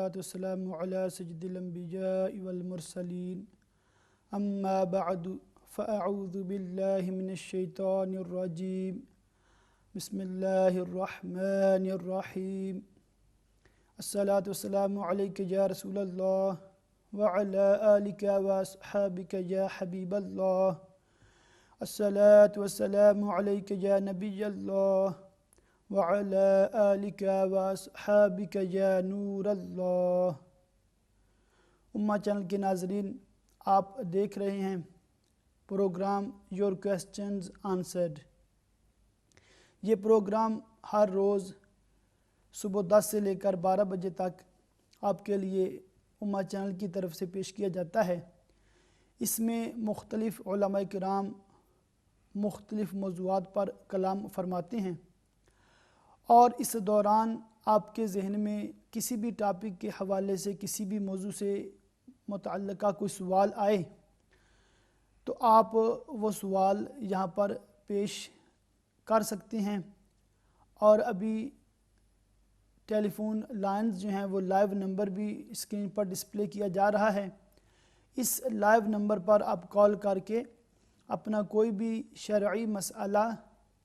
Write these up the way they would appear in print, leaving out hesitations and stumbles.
والصلاة والسلام على سيد الأنبياء والمرسلين أما بعد فأعوذ بالله من الشيطان الرجيم بسم الله الرحمن الرحيم الصلاة والسلام عليك يا رسول الله وعلى آلك وأصحابك يا حبيب الله الصلاة والسلام عليك يا نبي الله وعلى آلك وأصحابك یا نور اللہ۔ امہ چینل کے ناظرین، آپ دیکھ رہے ہیں پروگرام یور کویسچنز آنسرڈ۔ یہ پروگرام ہر روز صبح 10 سے لے کر 12 بجے تک آپ کے لیے امہ چینل کی طرف سے پیش کیا جاتا ہے۔ اس میں مختلف علماء کرام مختلف موضوعات پر کلام فرماتے ہیں، اور اس دوران آپ کے ذہن میں کسی بھی ٹاپک کے حوالے سے کسی بھی موضوع سے متعلقہ کوئی سوال آئے تو آپ وہ سوال یہاں پر پیش کر سکتے ہیں، اور ابھی ٹیلی فون لائنز جو ہیں وہ لائیو نمبر بھی اسکرین پر ڈسپلے کیا جا رہا ہے۔ اس لائیو نمبر پر آپ کال کر کے اپنا کوئی بھی شرعی مسئلہ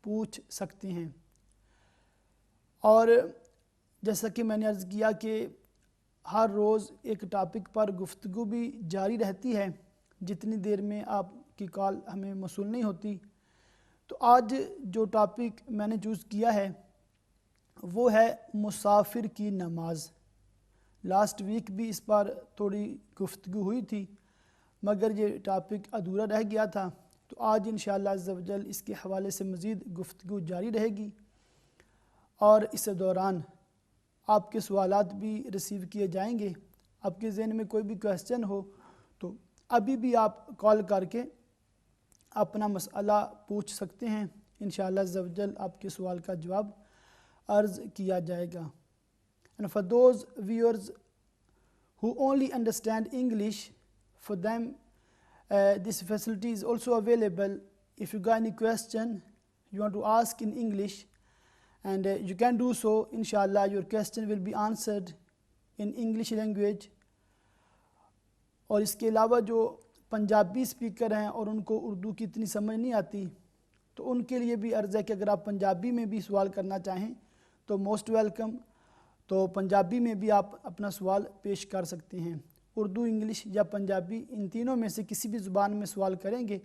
پوچھ سکتے ہیں، اور جیسا کہ میں نے عرض کیا کہ ہر روز ایک ٹاپک پر گفتگو بھی جاری رہتی ہے جتنی دیر میں آپ کی کال ہمیں موصول نہیں ہوتی۔ تو آج جو ٹاپک میں نے چوز کیا ہے وہ ہے مسافر کی نماز۔ لاسٹ ویک بھی اس پر تھوڑی گفتگو ہوئی تھی، مگر یہ ٹاپک ادھورا رہ گیا تھا، تو آج انشاءاللہ عز و جل اس کے حوالے سے مزید گفتگو جاری رہے گی، اور اس دوران آپ کے سوالات بھی ریسیو کیے جائیں گے۔ آپ کے ذہن میں کوئی بھی کویسچن ہو تو ابھی بھی آپ کال کر کے اپنا مسئلہ پوچھ سکتے ہیں، انشاءاللہ عز و جل آپ کے سوال کا جواب عرض کیا جائے گا۔ And for those viewers who only understand English, for them this facility is also available. If you got any question you want to ask in English, and you can do so, inshallah your question will be answered in English language۔ اور اس کے علاوہ جو Punjabi speaker ہیں اور ان کو اردو کی اتنی سمجھ نہیں آتی، تو ان کے لیے بھی عرض ہے کہ اگر آپ پنجابی میں بھی سوال کرنا چاہیں تو موسٹ ویلکم، تو پنجابی میں بھی آپ اپنا سوال پیش کر سکتے ہیں۔ اردو، انگلش یا پنجابی، ان تینوں میں سے کسی بھی زبان میں سوال کریں گے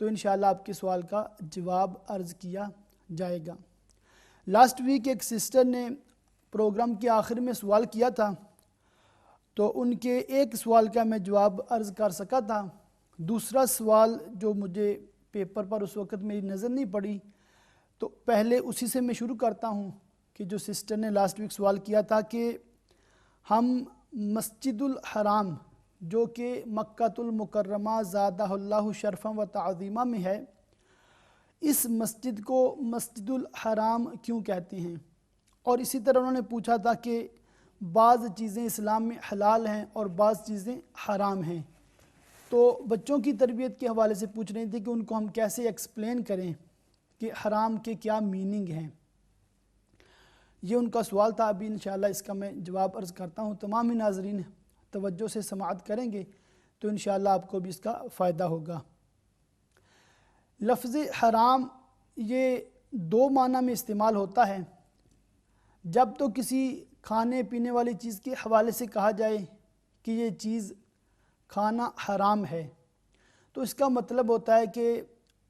تو انشاءاللہ آپ کے سوال کا جواب عرض کیا جائے گا۔ لاسٹ ویک ایک سسٹر نے پروگرام کے آخر میں سوال کیا تھا، تو ان کے ایک سوال کا میں جواب عرض کر سکا تھا۔ دوسرا سوال جو مجھے پیپر پر اس وقت میری نظر نہیں پڑی، تو پہلے اسی سے میں شروع کرتا ہوں کہ جو سسٹر نے لاسٹ ویک سوال کیا تھا کہ ہم مسجد الحرام جو کہ مکۃ المکرمہ زادہ اللہ شرفا و تعظیمہ میں ہے، اس مسجد کو مسجد الحرام کیوں کہتے ہیں؟ اور اسی طرح انہوں نے پوچھا تھا کہ بعض چیزیں اسلام میں حلال ہیں اور بعض چیزیں حرام ہیں، تو بچوں کی تربیت کے حوالے سے پوچھ رہے تھے کہ ان کو ہم کیسے ایکسپلین کریں کہ حرام کے کیا میننگ ہیں۔ یہ ان کا سوال تھا۔ ابھی انشاءاللہ اس کا میں جواب عرض کرتا ہوں۔ تمام ہی ناظرین توجہ سے سماعت کریں گے تو انشاءاللہ آپ کو بھی اس کا فائدہ ہوگا۔ لفظ حرام یہ دو معنی میں استعمال ہوتا ہے۔ جب تو کسی کھانے پینے والی چیز کے حوالے سے کہا جائے کہ یہ چیز کھانا حرام ہے، تو اس کا مطلب ہوتا ہے کہ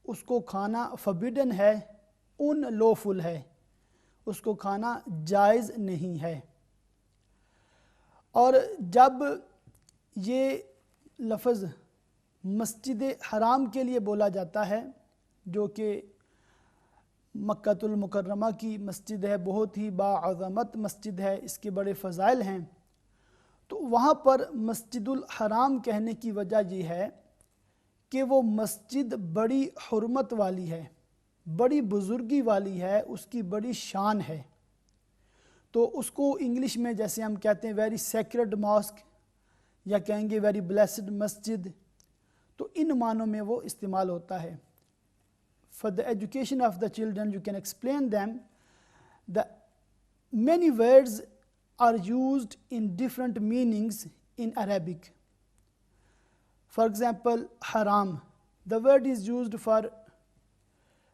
اس کو کھانا فبیڈن ہے، ان لوفل ہے، اس کو کھانا جائز نہیں ہے۔ اور جب یہ لفظ مسجد حرام کے لیے بولا جاتا ہے جو کہ مکۃ المکرمہ کی مسجد ہے، بہت ہی باعظمت مسجد ہے، اس کے بڑے فضائل ہیں، تو وہاں پر مسجد الحرام کہنے کی وجہ یہ ہے کہ وہ مسجد بڑی حرمت والی ہے، بڑی بزرگی والی ہے، اس کی بڑی شان ہے، تو اس کو انگلش میں جیسے ہم کہتے ہیں ویری سیکرڈ ماسک، یا کہیں گے ویری بلیسڈ مسجد، تو ان معنوں میں وہ استعمال ہوتا ہے۔ For the education of the children, you can explain them that many words are used in different meanings in Arabic. For example, haram, the word is used for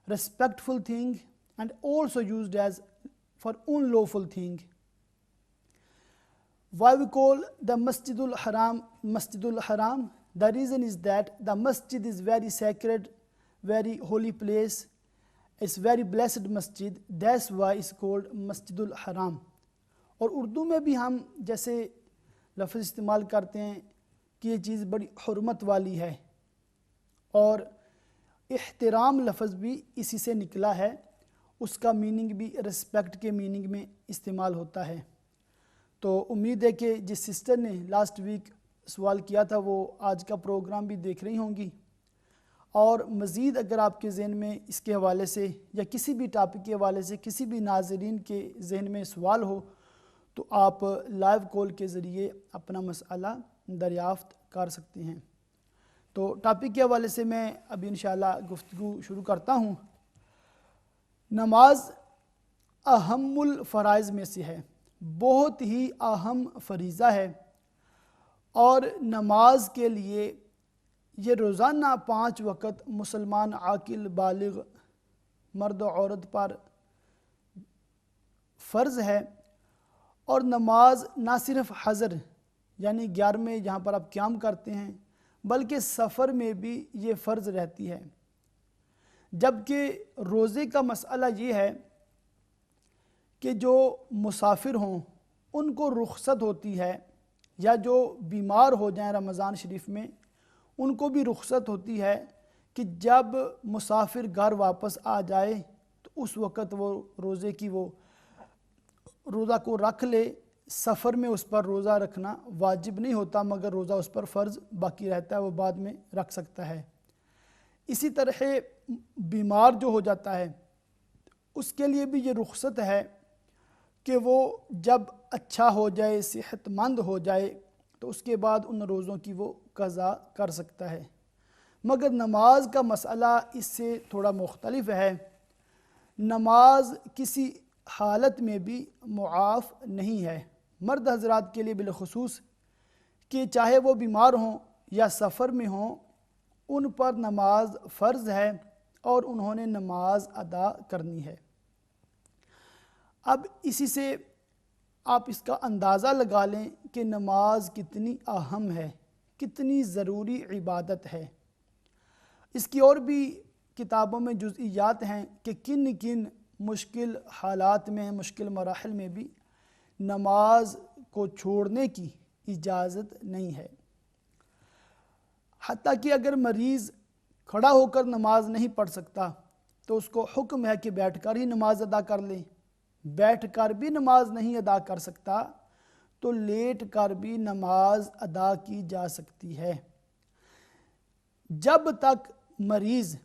respectful thing and also used as for unlawful thing. Why we call the Masjidul Haram? The reason is that the masjid is very sacred, very holy place. It's very blessed masjid. That's why it's called Masjidul Haram. اور اردو میں بھی ہم جیسے لفظ استعمال کرتے ہیں کہ یہ چیز بڑی حرمت والی ہے، اور احترام لفظ بھی اسی سے نکلا ہے، اس کا میننگ بھی ریسپیکٹ کے میننگ میں استعمال ہوتا ہے۔ تو امید ہے کہ جس سسٹر نے لاسٹ ویک سوال کیا تھا وہ آج کا پروگرام بھی دیکھ رہی ہوں گی، اور مزید اگر آپ کے ذہن میں اس کے حوالے سے یا کسی بھی ٹاپک کے حوالے سے کسی بھی ناظرین کے ذہن میں سوال ہو تو آپ لائیو کال کے ذریعے اپنا مسئلہ دریافت کر سکتے ہیں۔ تو ٹاپک کے حوالے سے میں ابھی انشاءاللہ گفتگو شروع کرتا ہوں۔ نماز اہم الفرائض میں سے ہے، بہت ہی اہم فریضہ ہے، اور نماز کے لیے یہ روزانہ 5 وقت مسلمان عاقل بالغ مرد و عورت پر فرض ہے۔ اور نماز نہ صرف حضر یعنی 11 جہاں پر آپ قیام کرتے ہیں بلکہ سفر میں بھی یہ فرض رہتی ہے، جبکہ روزے کا مسئلہ یہ ہے کہ جو مسافر ہوں ان کو رخصت ہوتی ہے، یا جو بیمار ہو جائیں رمضان شریف میں ان کو بھی رخصت ہوتی ہے کہ جب مسافر گھر واپس آ جائے تو اس وقت وہ روزے کی وہ روزہ کو رکھ لے۔ سفر میں اس پر روزہ رکھنا واجب نہیں ہوتا، مگر روزہ اس پر فرض باقی رہتا ہے، وہ بعد میں رکھ سکتا ہے۔ اسی طرح بیمار جو ہو جاتا ہے اس کے لیے بھی یہ رخصت ہے کہ وہ جب اچھا ہو جائے، صحت مند ہو جائے تو اس کے بعد ان روزوں کی وہ قضا کر سکتا ہے۔ مگر نماز کا مسئلہ اس سے تھوڑا مختلف ہے۔ نماز کسی حالت میں بھی معاف نہیں ہے، مرد حضرات کے لیے بالخصوص، کہ چاہے وہ بیمار ہوں یا سفر میں ہوں ان پر نماز فرض ہے اور انہوں نے نماز ادا کرنی ہے۔ اب اسی سے آپ اس کا اندازہ لگا لیں کہ نماز کتنی اہم ہے، کتنی ضروری عبادت ہے۔ اس کی اور بھی کتابوں میں جزئیات ہیں کہ کن کن مشکل حالات میں، مشکل مراحل میں بھی نماز کو چھوڑنے کی اجازت نہیں ہے۔ حتیٰ کہ اگر مریض کھڑا ہو کر نماز نہیں پڑھ سکتا تو اس کو حکم ہے کہ بیٹھ کر ہی نماز ادا کر لے، بیٹھ کر بھی نماز نہیں ادا کر سکتا تو لیٹ کر بھی نماز ادا کی جا سکتی ہے۔ جب تک مریض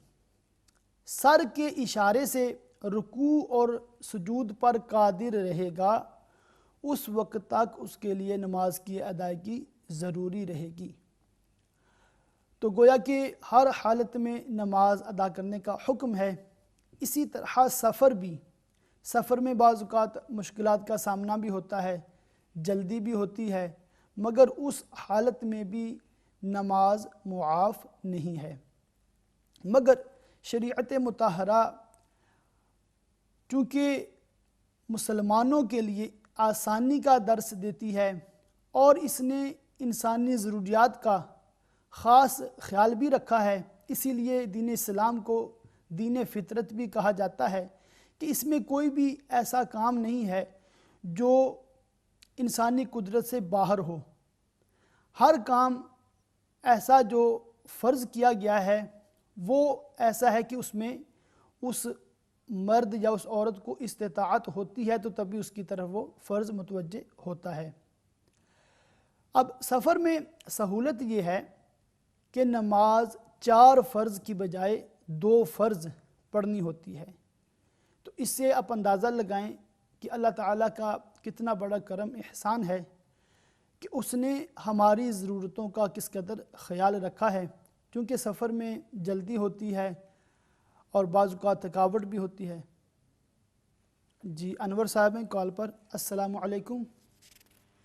سر کے اشارے سے رکوع اور سجود پر قادر رہے گا اس وقت تک اس کے لیے نماز کی ادائیگی ضروری رہے گی۔ تو گویا کہ ہر حالت میں نماز ادا کرنے کا حکم ہے۔ اسی طرح سفر میں بعض اوقات مشکلات کا سامنا بھی ہوتا ہے، جلدی بھی ہوتی ہے، مگر اس حالت میں بھی نماز معاف نہیں ہے۔ مگر شریعت مطہرہ چونکہ مسلمانوں کے لیے آسانی کا درس دیتی ہے اور اس نے انسانی ضروریات کا خاص خیال بھی رکھا ہے، اسی لیے دین اسلام کو دین فطرت بھی کہا جاتا ہے کہ اس میں کوئی بھی ایسا کام نہیں ہے جو انسانی قدرت سے باہر ہو۔ ہر کام ایسا جو فرض کیا گیا ہے وہ ایسا ہے کہ اس میں اس مرد یا اس عورت کو استطاعت ہوتی ہے تو تبھی اس کی طرف وہ فرض متوجہ ہوتا ہے۔ اب سفر میں سہولت یہ ہے کہ نماز 4 فرض کی بجائے 2 فرض پڑھنی ہوتی ہے۔ تو اس سے آپ اندازہ لگائیں کہ اللہ تعالیٰ کا کتنا بڑا کرم احسان ہے کہ اس نے ہماری ضرورتوں کا کس قدر خیال رکھا ہے، کیونکہ سفر میں جلدی ہوتی ہے اور بعض اوقات تھکاوٹ بھی ہوتی ہے۔ جی انور صاحب ہیں کال پر۔ السلام علیکم۔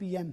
PM,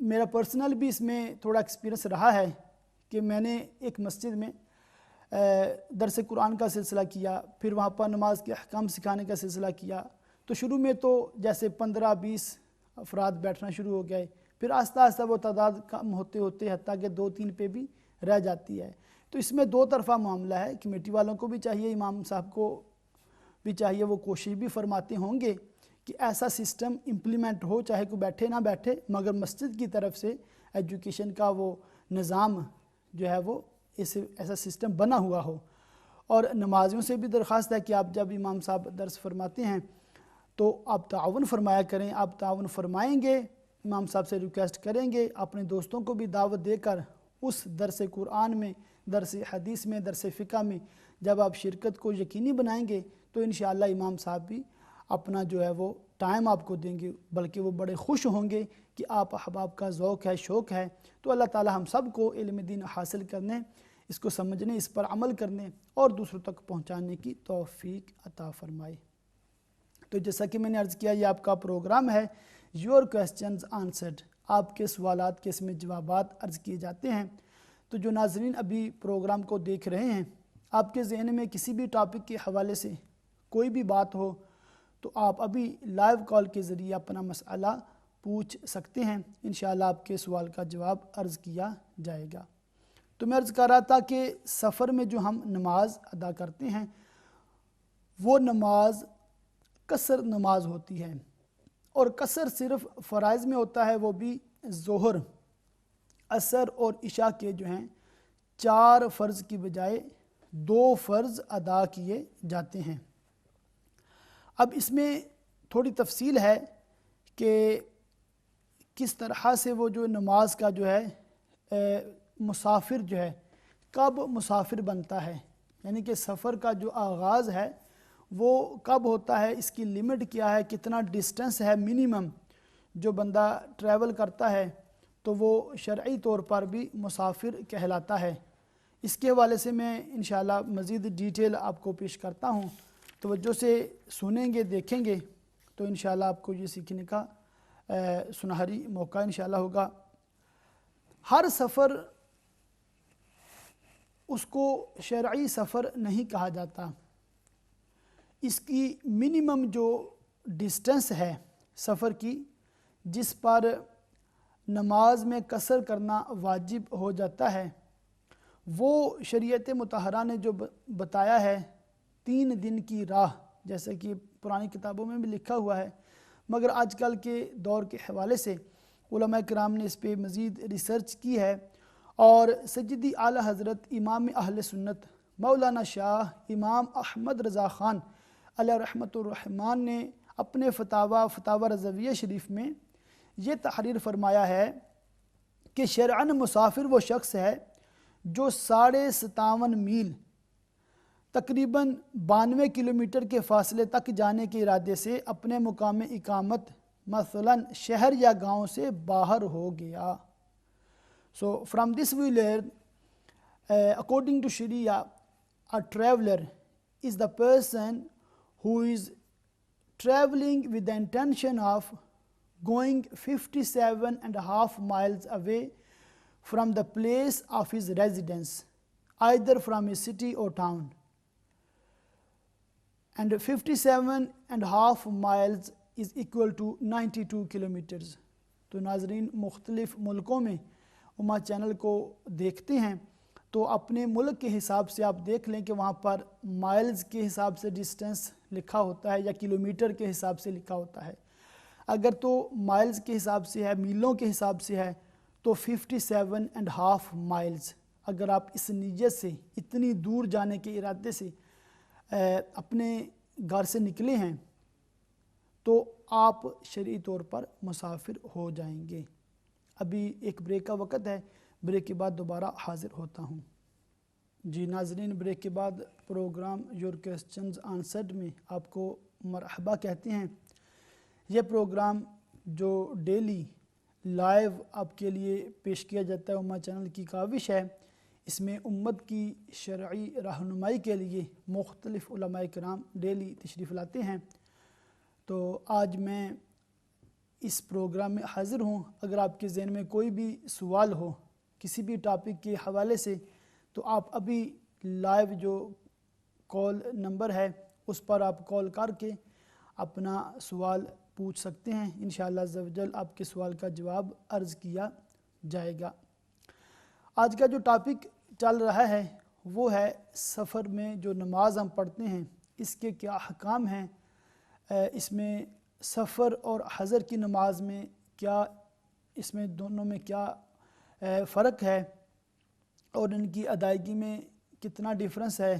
میرا پرسنل بھی اس میں تھوڑا ایکسپیرینس رہا ہے کہ میں نے ایک مسجد میں درس قرآن کا سلسلہ کیا، پھر وہاں پر نماز کے احکام سکھانے کا سلسلہ کیا. تو شروع میں تو جیسے 15-20 افراد بیٹھنا شروع ہو گئے، پھر آہستہ آہستہ وہ تعداد کم ہوتے ہوتے حتیٰ کہ 2-3 پہ بھی رہ جاتی ہے. تو اس میں دو طرفہ معاملہ ہے، کمیٹی والوں کو بھی چاہیے، امام صاحب کو بھی چاہیے، وہ کوشش بھی فرماتے ہوں گے کہ ایسا سسٹم امپلیمنٹ ہو، چاہے کوئی بیٹھے نہ بیٹھے، مگر مسجد کی طرف سے ایجوکیشن کا وہ نظام جو ہے وہ ایسا سسٹم بنا ہوا ہو. اور نمازیوں سے بھی درخواست ہے کہ آپ جب امام صاحب درس فرماتے ہیں تو آپ تعاون فرمایا کریں. آپ تعاون فرمائیں گے، امام صاحب سے ریکویسٹ کریں گے، اپنے دوستوں کو بھی دعوت دے کر اس درس قرآن میں، درس حدیث میں، درس فقہ میں جب آپ شرکت کو یقینی بنائیں گے تو انشاءاللہ امام صاحب بھی اپنا جو ہے وہ ٹائم آپ کو دیں گے، بلکہ وہ بڑے خوش ہوں گے کہ آپ احباب کا ذوق ہے، شوق ہے. تو اللہ تعالی ہم سب کو علم دین حاصل کرنے، اس کو سمجھنے، اس پر عمل کرنے اور دوسروں تک پہنچانے کی توفیق عطا فرمائے. تو جیسا کہ میں نے عرض کیا، یہ آپ کا پروگرام ہے یور کویسچنز آنسرڈ، آپ کے سوالات کے اس میں جوابات عرض کیے جاتے ہیں. تو جو ناظرین ابھی پروگرام کو دیکھ رہے ہیں، آپ کے ذہن میں کسی بھی ٹاپک کے حوالے سے کوئی بھی بات ہو تو آپ ابھی لائیو کال کے ذریعے اپنا مسئلہ پوچھ سکتے ہیں، انشاءاللہ آپ کے سوال کا جواب عرض کیا جائے گا. تو میں عرض کر رہا تھا کہ سفر میں جو ہم نماز ادا کرتے ہیں وہ نماز قصر نماز ہوتی ہے، اور قصر صرف فرائض میں ہوتا ہے، وہ بھی ظہر، عصر اور عشاء کے جو ہیں 4 فرض کی بجائے 2 فرض ادا کیے جاتے ہیں. اب اس میں تھوڑی تفصیل ہے کہ کس طرح سے وہ جو نماز کا جو ہے مسافر جو ہے کب مسافر بنتا ہے، یعنی کہ سفر کا جو آغاز ہے وہ کب ہوتا ہے، اس کی لمٹ کیا ہے، کتنا ڈسٹنس ہے منیمم جو بندہ ٹریول کرتا ہے تو وہ شرعی طور پر بھی مسافر کہلاتا ہے. اس کے حوالے سے میں انشاءاللہ مزید ڈیٹیل آپ کو پیش کرتا ہوں. توجہ سے سنیں گے، دیکھیں گے تو انشاءاللہ آپ کو یہ سیکھنے کا سنہری موقع انشاءاللہ ہوگا. ہر سفر اس کو شرعی سفر نہیں کہا جاتا، اس کی منیمم جو ڈسٹنس ہے سفر کی جس پر نماز میں قصر کرنا واجب ہو جاتا ہے، وہ شریعت مطہرہ نے جو بتایا ہے 3 دن کی راہ، جیسے کہ پرانی کتابوں میں بھی لکھا ہوا ہے، مگر آج کل کے دور کے حوالے سے علماء کرام نے اس پہ مزید ریسرچ کی ہے، اور سیدی اعلیٰ حضرت امام اہل سنت مولانا شاہ امام احمد رضا خان علیہ رحمۃ الرحمن نے اپنے فتاوی رضویہ شریف میں یہ تحریر فرمایا ہے کہ شرعاً مسافر وہ شخص ہے جو 57.5 میل تقریباً 92 کلومیٹر کے فاصلے تک جانے کے ارادے سے اپنے مقام اقامت مثلاً شہر یا گاؤں سے باہر ہو گیا. So from this we learn, according to Sharia, a traveler is the person who is traveling with the intention of going 57.5 miles away from the place of his residence, either from a city or town. And 57.5 miles is equal to 92 kilometers. تو ناظرین مختلف ملکوں میں اما channel کو دیکھتے ہیں تو اپنے ملک کے حساب سے آپ دیکھ لیں کہ وہاں پر مائلز کے حساب سے ڈسٹنس لکھا ہوتا ہے یا کلومیٹر کے حساب سے لکھا ہوتا ہے. اگر تو مائلز کے حساب سے ہے، میلوں کے حساب سے ہے تو 57.5 مائلز. اگر آپ اس نیت سے اتنی دور جانے کے ارادے سے اپنے گھر سے نکلے ہیں تو آپ شرعی طور پر مسافر ہو جائیں گے. ابھی ایک بریک کا وقت ہے، بریک کے بعد دوبارہ حاضر ہوتا ہوں. جی ناظرین، بریک کے بعد پروگرام یور کویسچنز آنسرڈ میں آپ کو مرحبا کہتے ہیں. یہ پروگرام جو ڈیلی لائیو آپ کے لیے پیش کیا جاتا ہے اما چینل کی کاوش ہے، اس میں امت کی شرعی رہنمائی کے لیے مختلف علماء کرام ڈیلی تشریف لاتے ہیں. تو آج میں اس پروگرام میں حاضر ہوں. اگر آپ کے ذہن میں کوئی بھی سوال ہو کسی بھی ٹاپک کے حوالے سے تو آپ ابھی لائیو جو کال نمبر ہے اس پر آپ کال کر کے اپنا سوال پوچھ سکتے ہیں. انشاءاللہ عز و جل آپ کے سوال کا جواب عرض کیا جائے گا. آج کا جو ٹاپک چل رہا ہے وہ ہے سفر میں جو نماز ہم پڑھتے ہیں اس کے کیا احکام ہیں, اس میں سفر اور حضر کی نماز میں کیا, اس میں دونوں میں کیا فرق ہے اور ان کی ادائیگی میں کتنا ڈیفرنس ہے.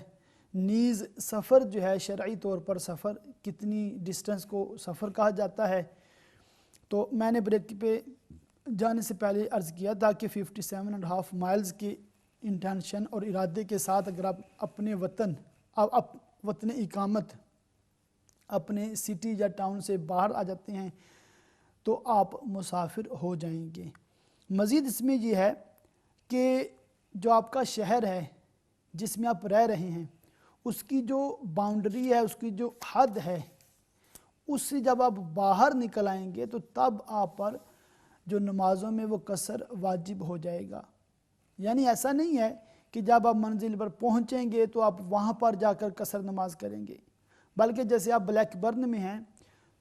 نیز سفر جو ہے شرعی طور پر سفر کتنی ڈسٹنس کو سفر کہا جاتا ہے. تو میں نے بریک پہ جانے سے پہلے عرض کیا تھا کہ 57.5 مائلز کی انٹینشن اور ارادے کے ساتھ اگر آپ اپنے وطن وطن اقامت اپنے سٹی یا ٹاؤن سے باہر آ جاتے ہیں تو آپ مسافر ہو جائیں گے. مزید اس میں یہ ہے کہ جو آپ کا شہر ہے جس میں آپ رہ رہے ہیں اس کی جو باؤنڈری ہے, اس کی جو حد ہے, اس سے جب آپ باہر نکل آئیں گے تو تب آپ پر جو نمازوں میں وہ قصر واجب ہو جائے گا. یعنی ایسا نہیں ہے کہ جب آپ منزل پر پہنچیں گے تو آپ وہاں پر جا کر قصر نماز کریں گے, بلکہ جیسے آپ بلیک برن میں ہیں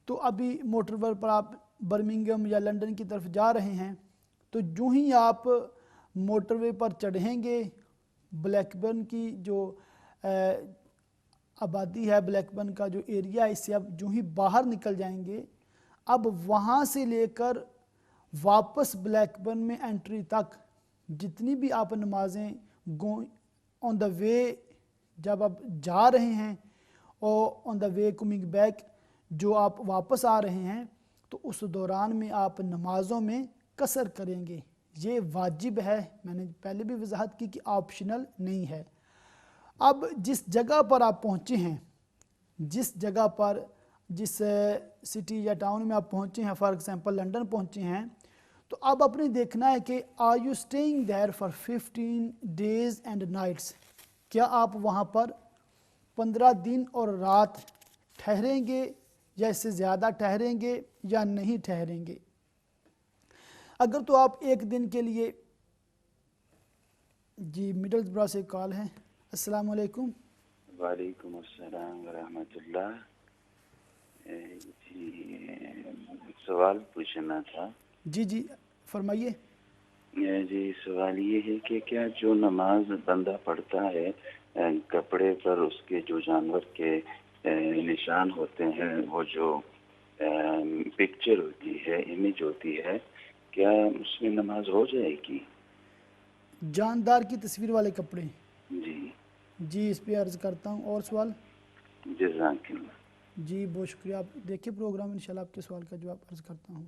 تو ابھی موٹر وے پر آپ برمنگھم یا لنڈن کی طرف جا رہے ہیں تو جو ہی آپ موٹر وے پر چڑھیں گے, بلیک برن کی جو آبادی ہے, بلیک برن کا جو ایریا ہے, اس سے آپ جو ہی باہر نکل جائیں گے اب وہاں سے لے کر واپس بلیک برن میں انٹری تک جتنی بھی آپ نمازیں آن دا وے جب آپ جا رہے ہیں اور آن دا وے کمنگ بیک جو آپ واپس آ رہے ہیں تو اس دوران میں آپ نمازوں میں قصر کریں گے. یہ واجب ہے, میں نے پہلے بھی وضاحت کی کہ آپشنل نہیں ہے. اب جس جگہ پر آپ پہنچے ہیں, جس جگہ پر جس سٹی یا ٹاؤن میں آپ پہنچے ہیں, فار ایگزامپل لنڈن پہنچے ہیں, تو اب آپ نے دیکھنا ہے کہ are you staying there for 15 days and nights, کیا آپ وہاں پر 15 دن اور رات ٹھہریں گے یا اس سے زیادہ ٹھہریں گے یا نہیں ٹھہریں گے. اگر تو آپ ایک دن کے لیے, جی مڈل برا سے کال ہے. السلام علیکم. وعلیکم السلام ورحمۃ اللہ. جی سوال پوچھنا تھا. جی فرمائیے. جی سوال یہ ہے کہ کیا جو نماز بندہ پڑھتا ہے کپڑے پر اس کے جو جانور کے نشان ہوتے ہیں, وہ جو پکچر ہوتی ہے, امیج ہوتی ہے, کیا اس میں نماز ہو جائے گی؟ جاندار کی تصویر والے کپڑے. جی اس پہ عرض کرتا ہوں. اور سوال؟ جزاک اللہ. جی بہت شکریہ. آپ دیکھیں پروگرام, انشاءاللہ آپ کے سوال کا جواب عرض کرتا ہوں.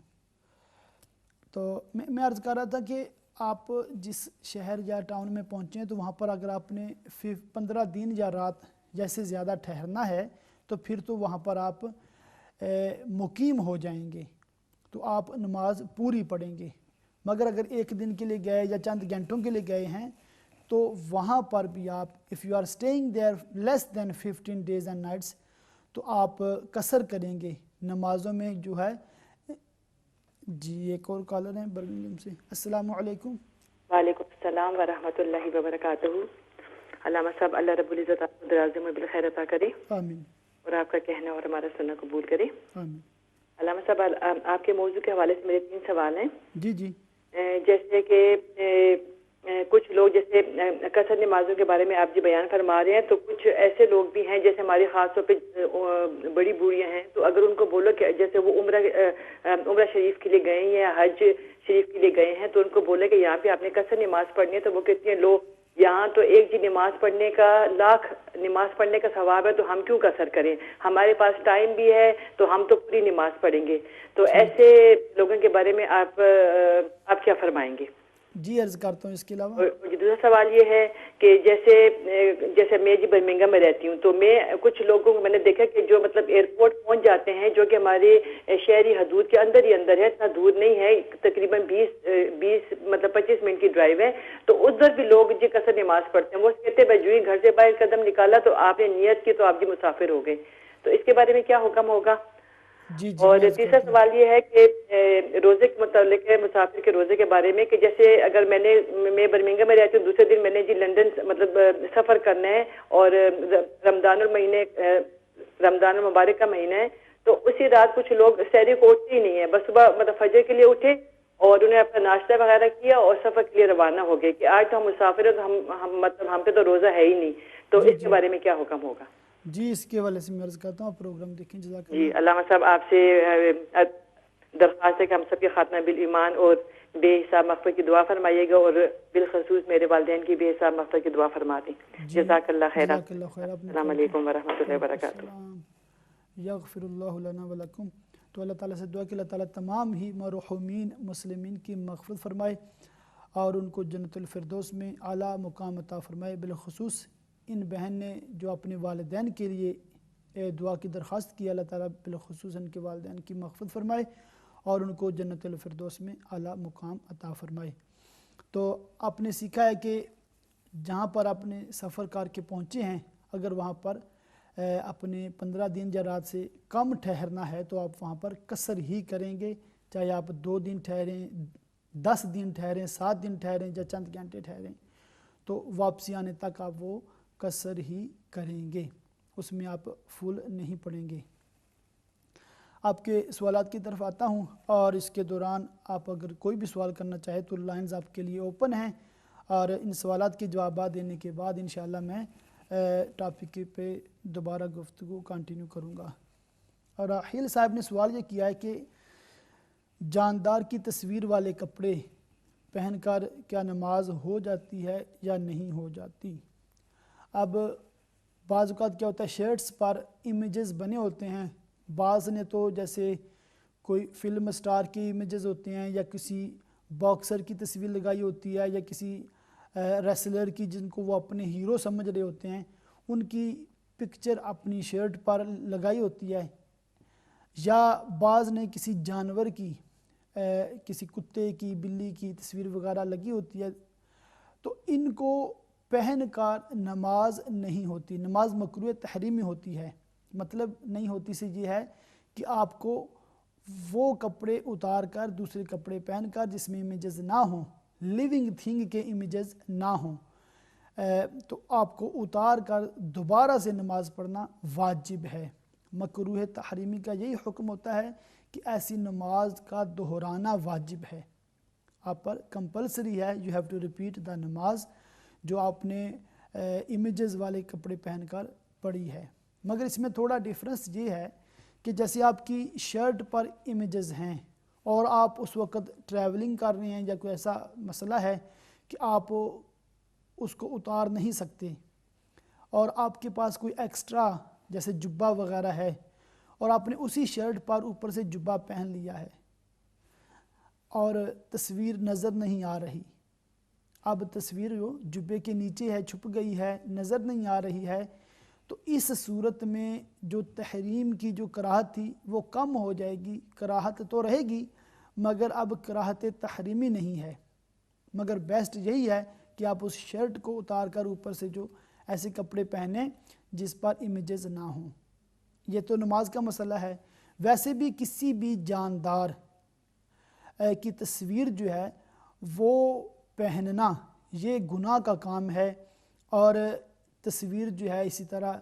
تو میں عرض کر رہا تھا کہ آپ جس شہر یا ٹاؤن میں پہنچے ہیں تو وہاں پر اگر آپ نے 15 دن یا رات جیسے زیادہ ٹھہرنا ہے تو پھر تو وہاں پر آپ مقیم ہو جائیں گے, تو آپ نماز پوری پڑھیں گے. مگر اگر ایک دن کے لیے گئے یا چند گھنٹوں کے لیے گئے ہیں تو وہاں پر بھی آپ if you are staying there less than 15 days and nights تو آپ قصر کریں گے نمازوں میں جو ہے. جی ایک اور کالر ہیں برمنگھم سے. السلام علیکم. وعلیکم السلام ورحمۃ اللہ وبرکاتہ. علامہ صاحب اللہ رب العزت آپ کو دراز عمر بالخیر عطا کرے. آمین. اور آپ کا کہنا اور ہمارا سننا قبول کرے. آمین. علامہ صاحب آپ کے موضوع کے حوالے سے میرے 3 سوال ہیں. جی جیسے کہ کچھ لوگ جیسے قصر نمازوں کے بارے میں آپ جو بیان فرما رہے ہیں, تو کچھ ایسے لوگ بھی ہیں جیسے ہماری خاص طور پہ بڑی بوڑھیاں ہیں, تو اگر ان کو بولو کہ جیسے وہ عمرہ شریف کے لیے گئے ہیں یا حج شریف کے لیے گئے ہیں, تو ان کو بولے کہ یہاں پہ آپ نے قصر نماز پڑھنی ہے, تو وہ کہتے ہیں لو یہاں تو ایک نماز پڑھنے کا لاکھ نماز پڑھنے کا ثواب ہے, تو ہم کیوں قصر کریں, ہمارے پاس ٹائم بھی ہے تو ہم تو پوری نماز پڑھیں گے. تو ایسے لوگوں کے بارے میں آپ کیا فرمائیں گے؟ جی عرض کرتا ہوں. اس کے علاوہ دوسرا سوال یہ ہے کہ جیسے میں برمنگھم میں رہتی ہوں, تو میں کچھ لوگوں کو میں نے دیکھا کہ جو مطلب ایئرپورٹ پہنچ جاتے ہیں جو کہ ہمارے شہری حدود کے اندر ہی اندر ہے, اتنا دور نہیں ہے, تقریباً 25 منٹ کی ڈرائیو ہے, تو ادھر بھی لوگ جو قصر نماز پڑھتے ہیں وہ کہتے ہیں جو ہی گھر سے باہر قدم نکالا تو آپ نے نیت کی تو آپ جی مسافر ہو گئے. تو اس کے بارے میں کیا حکم ہوگا؟ جی اور میں عرض تیسرا کرتا ہوں۔ سوال یہ ہے کہ روزے کے متعلق ہے، مسافر کے روزے کے بارے میں، کہ جیسے اگر میں برمنگھم میں رہتی ہوں، دوسرے دن میں نے جی لندن مطلب سفر کرنا ہے، اور رمضان المبارک کا مہینہ ہے، تو اسی رات کچھ لوگ سحری کو اٹھتے ہی نہیں ہے، بس صبح مطلب فجر کے لیے اٹھے اور انہیں اپنا ناشتہ وغیرہ کیا اور سفر کے لیے روانہ ہو گئے کہ آج تو ہم مسافر ہیں، تو ہم پہ تو روزہ ہے ہی نہیں، تو اس کے بارے میں کیا حکم ہوگا؟ جی اس کے حوالے سے میں عرض کرتا ہوں، آپ پروگرام دیکھیں، جزاک جی اللہ۔ علامہ صاحب آپ سے درخواست ہے کہ ہم سب کے خاتمہ بالایمان اور بے حساب مغفرت کی دعا فرمائیے گا، اور بالخصوص میرے والدین کی بے حساب مغفرت کی دعا فرما دیں۔ جی جزاک اللہ خیر۔ جزاک اللہ خیر، آپ نے السلام کال علیکم کیا۔ ورحمۃ اللہ وبرکاتہ۔ السلام، یغفر اللہ لنا ولکم۔ تو اللہ تعالیٰ سے دعا کہ اللہ تعالیٰ تمام ہی مرحومین مسلمین کی مغفرت فرمائے اور ان کو جنت الفردوس میں اعلیٰ مقام عطا فرمائے۔ بالخصوص ان بہن نے جو اپنے والدین کے لیے دعا کی درخواست کی، اللہ تعالیٰ بالخصوص ان کے والدین کی مغفرت فرمائے اور ان کو جنت الفردوس میں اعلیٰ مقام عطا فرمائے۔ تو آپ نے سیکھا ہے کہ جہاں پر آپ نے سفر کر کے پہنچے ہیں، اگر وہاں پر اپنے 15 دن یا رات سے کم ٹھہرنا ہے تو آپ وہاں پر قصر ہی کریں گے، چاہے آپ 2 دن ٹھہریں، 10 دن ٹھہریں، 7 دن ٹھہریں یا چند گھنٹے ٹھہریں، تو واپسی آنے تک آپ وہ قصر ہی کریں گے، اس میں آپ فل نہیں پڑیں گے۔ آپ کے سوالات کی طرف آتا ہوں، اور اس کے دوران آپ اگر کوئی بھی سوال کرنا چاہے تو لائنز آپ کے لیے اوپن ہیں، اور ان سوالات کے جوابات دینے کے بعد انشاءاللہ میں ٹاپک پہ دوبارہ گفتگو کنٹینیو کروں گا۔ اور راحیل صاحب نے سوال یہ کیا ہے کہ جاندار کی تصویر والے کپڑے پہن کر کیا نماز ہو جاتی ہے یا نہیں ہو جاتی؟ اب بعض اوقات کیا ہوتا ہے، شرٹس پر امیجز بنے ہوتے ہیں، بعض نے تو جیسے کوئی فلم سٹار کی امیجز ہوتے ہیں، یا کسی باکسر کی تصویر لگائی ہوتی ہے، یا کسی ریسلر کی جن کو وہ اپنے ہیرو سمجھ رہے ہوتے ہیں، ان کی پکچر اپنی شرٹ پر لگائی ہوتی ہے، یا بعض نے کسی جانور کی کسی کتے کی، بلی کی تصویر وغیرہ لگی ہوتی ہے، تو ان کو پہن کر نماز نہیں ہوتی، نماز مکروہ تحریمی ہوتی ہے۔ مطلب نہیں ہوتی سے یہ ہے کہ آپ کو وہ کپڑے اتار کر دوسرے کپڑے پہن کر جس میں امیجز نہ ہوں، لیونگ تھنگ کے امیجز نہ ہوں، تو آپ کو اتار کر دوبارہ سے نماز پڑھنا واجب ہے۔ مکروہ تحریمی کا یہی حکم ہوتا ہے کہ ایسی نماز کا دہرانا واجب ہے، آپ پر کمپلسری ہے، you have to repeat the نماز جو آپ نے امیجز والے کپڑے پہن کر پڑھی ہے۔ مگر اس میں تھوڑا ڈیفرنس یہ ہے کہ جیسے آپ کی شرٹ پر امیجز ہیں اور آپ اس وقت ٹریولنگ کر رہے ہیں، یا کوئی ایسا مسئلہ ہے کہ آپ اس کو اتار نہیں سکتے، اور آپ کے پاس کوئی ایکسٹرا جیسے جبہ وغیرہ ہے، اور آپ نے اسی شرٹ پر اوپر سے جبہ پہن لیا ہے اور تصویر نظر نہیں آ رہی، اب تصویر جو جبے کے نیچے ہے، چھپ گئی ہے، نظر نہیں آ رہی ہے، تو اس صورت میں جو تحریم کی جو کراہت تھی وہ کم ہو جائے گی، کراہت تو رہے گی مگر اب کراہت تحریمی نہیں ہے، مگر بیسٹ یہی ہے کہ آپ اس شرٹ کو اتار کر اوپر سے جو ایسے کپڑے پہنیں جس پر امیجز نہ ہوں۔ یہ تو نماز کا مسئلہ ہے۔ ویسے بھی کسی بھی جاندار کی تصویر جو ہے وہ پہننا یہ گناہ کا کام ہے، اور تصویر جو ہے اسی طرح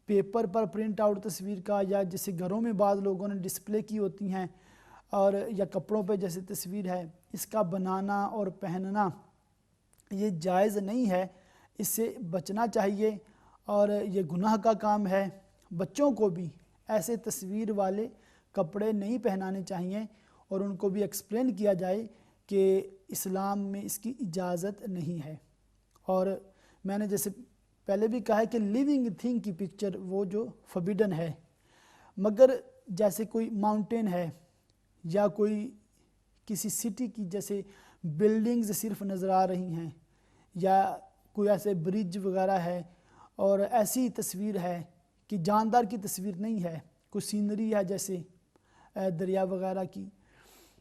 پیپر پر پرنٹ آؤٹ تصویر کا، یا جیسے گھروں میں بعض لوگوں نے ڈسپلے کی ہوتی ہیں، اور یا کپڑوں پہ جیسے تصویر ہے، اس کا بنانا اور پہننا یہ جائز نہیں ہے، اس سے بچنا چاہیے، اور یہ گناہ کا کام ہے۔ بچوں کو بھی ایسے تصویر والے کپڑے نہیں پہنانے چاہیے، اور ان کو بھی ایکسپلین کیا جائے کہ اسلام میں اس کی اجازت نہیں ہے۔ اور میں نے جیسے پہلے بھی کہا ہے کہ لیونگ تھنگ کی پکچر وہ جو فبیڈن ہے، مگر جیسے کوئی ماؤنٹین ہے یا کوئی کسی سٹی کی جیسے بلڈنگز صرف نظر آ رہی ہیں، یا کوئی ایسے برج وغیرہ ہے اور ایسی تصویر ہے کہ جاندار کی تصویر نہیں ہے، کوئی سینری ہے جیسے دریا وغیرہ کی،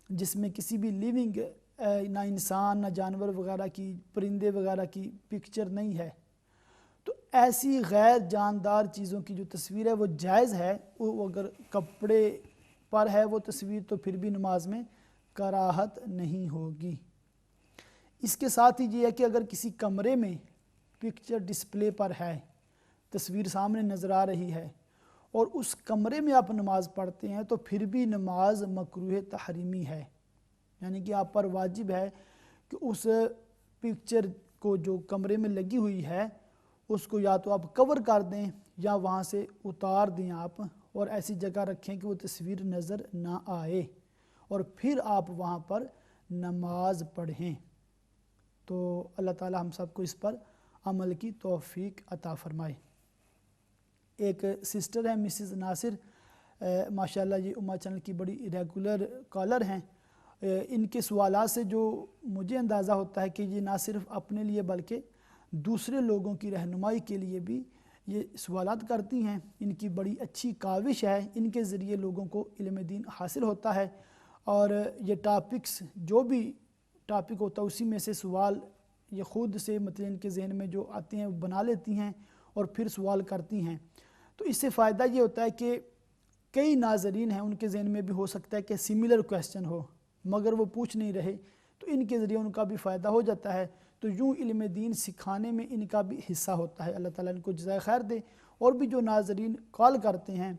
جس میں کسی بھی لیونگ نہ انسان نہ جانور وغیرہ کی، پرندے وغیرہ کی پکچر نہیں ہے، تو ایسی غیر جاندار چیزوں کی جو تصویر ہے وہ جائز ہے، وہ اگر کپڑے پر ہے وہ تصویر تو پھر بھی نماز میں کراہت نہیں ہوگی۔ اس کے ساتھ ہی یہ ہے کہ اگر کسی کمرے میں پکچر ڈسپلے پر ہے، تصویر سامنے نظر آ رہی ہے اور اس کمرے میں آپ نماز پڑھتے ہیں تو پھر بھی نماز مکروہ تحریمی ہے، یعنی کہ آپ پر واجب ہے کہ اس پکچر کو جو کمرے میں لگی ہوئی ہے اس کو یا تو آپ کور کر دیں یا وہاں سے اتار دیں آپ، اور ایسی جگہ رکھیں کہ وہ تصویر نظر نہ آئے، اور پھر آپ وہاں پر نماز پڑھیں۔ تو اللہ تعالی ہم سب کو اس پر عمل کی توفیق عطا فرمائے۔ ایک سسٹر ہیں مسز ناصر، ماشاءاللہ یہ امہ چینل کی بڑی ریگولر کالر ہیں، ان کے سوالات سے جو مجھے اندازہ ہوتا ہے کہ یہ نہ صرف اپنے لیے بلکہ دوسرے لوگوں کی رہنمائی کے لیے بھی یہ سوالات کرتی ہیں۔ ان کی بڑی اچھی کاوش ہے، ان کے ذریعے لوگوں کو علم دین حاصل ہوتا ہے، اور یہ ٹاپکس جو بھی ٹاپک ہوتا ہے اسی میں سے سوال یہ خود سے مطلب ان کے ذہن میں جو آتے ہیں وہ بنا لیتی ہیں اور پھر سوال کرتی ہیں۔ تو اس سے فائدہ یہ ہوتا ہے کہ کئی ناظرین ہیں، ان کے ذہن میں بھی ہو سکتا ہے کہ سملر کویسچن ہو مگر وہ پوچھ نہیں رہے، تو ان کے ذریعے ان کا بھی فائدہ ہو جاتا ہے۔ تو یوں علم دین سکھانے میں ان کا بھی حصہ ہوتا ہے۔ اللہ تعالیٰ ان کو جزائے خیر دے۔ اور بھی جو ناظرین کال کرتے ہیں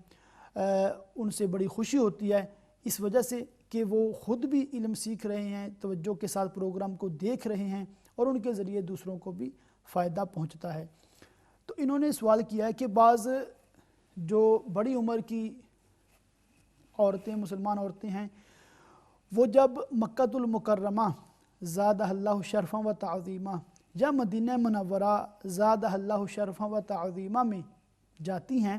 ان سے بڑی خوشی ہوتی ہے اس وجہ سے کہ وہ خود بھی علم سیکھ رہے ہیں، توجہ کے ساتھ پروگرام کو دیکھ رہے ہیں اور ان کے ذریعے دوسروں کو بھی فائدہ پہنچتا ہے۔ تو انہوں نے سوال کیا ہے کہ بعض جو بڑی عمر کی عورتیں، مسلمان عورتیں ہیں، وہ جب مکۃ المکرمہ زادہ اللہ شرفا و تعظیمہ یا مدینہ منورہ زادہ اللہ شرفا و تعظیمہ میں جاتی ہیں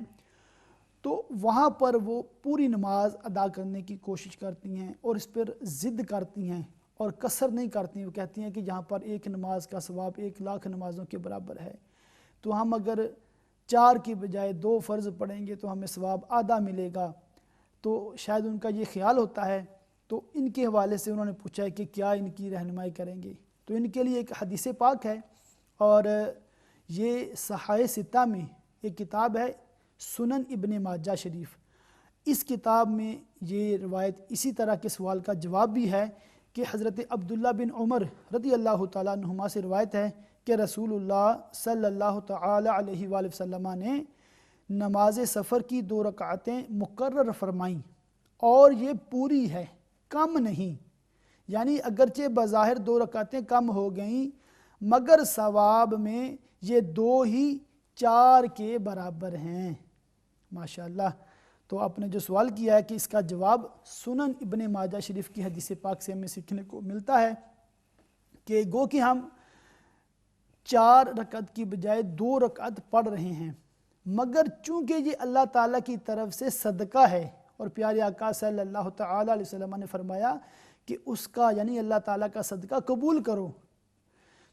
تو وہاں پر وہ پوری نماز ادا کرنے کی کوشش کرتی ہیں اور اس پر ضد کرتی ہیں اور قصر نہیں کرتی ہیں۔ وہ کہتی ہیں کہ یہاں پر ایک نماز کا ثواب 1,00,000 نمازوں کے برابر ہے، تو ہم اگر 4 کی بجائے 2 فرض پڑھیں گے تو ہمیں ثواب آدھا ملے گا۔ تو شاید ان کا یہ خیال ہوتا ہے، تو ان کے حوالے سے انہوں نے پوچھا ہے کہ کیا ان کی رہنمائی کریں گے۔ تو ان کے لیے ایک حدیث پاک ہے، اور یہ صحائح ستہ میں ایک کتاب ہے سنن ابن ماجہ شریف، اس کتاب میں یہ روایت اسی طرح کے سوال کا جواب بھی ہے کہ حضرت عبداللہ بن عمر رضی اللہ تعالیٰ عنہما سے روایت ہے کہ رسول اللہ صلی اللہ تعالی علیہ وآلہ وسلم نے نماز سفر کی 2 رکعتیں مقرر فرمائیں اور یہ پوری ہے، کم نہیں، یعنی اگرچہ بظاہر 2 رکعتیں کم ہو گئیں مگر ثواب میں یہ 2 ہی 4 کے برابر ہیں۔ ماشاءاللہ۔ تو آپ نے جو سوال کیا ہے کہ اس کا جواب سنن ابن ماجہ شریف کی حدیث پاک سے ہمیں سیکھنے کو ملتا ہے کہ گو کہ ہم 4 رکعت کی بجائے 2 رکعت پڑھ رہے ہیں، مگر چونکہ یہ اللہ تعالیٰ کی طرف سے صدقہ ہے، اور پیارے آقا صلی اللہ تعالیٰ علیہ وسلم نے فرمایا کہ اس کا یعنی اللہ تعالیٰ کا صدقہ قبول کرو،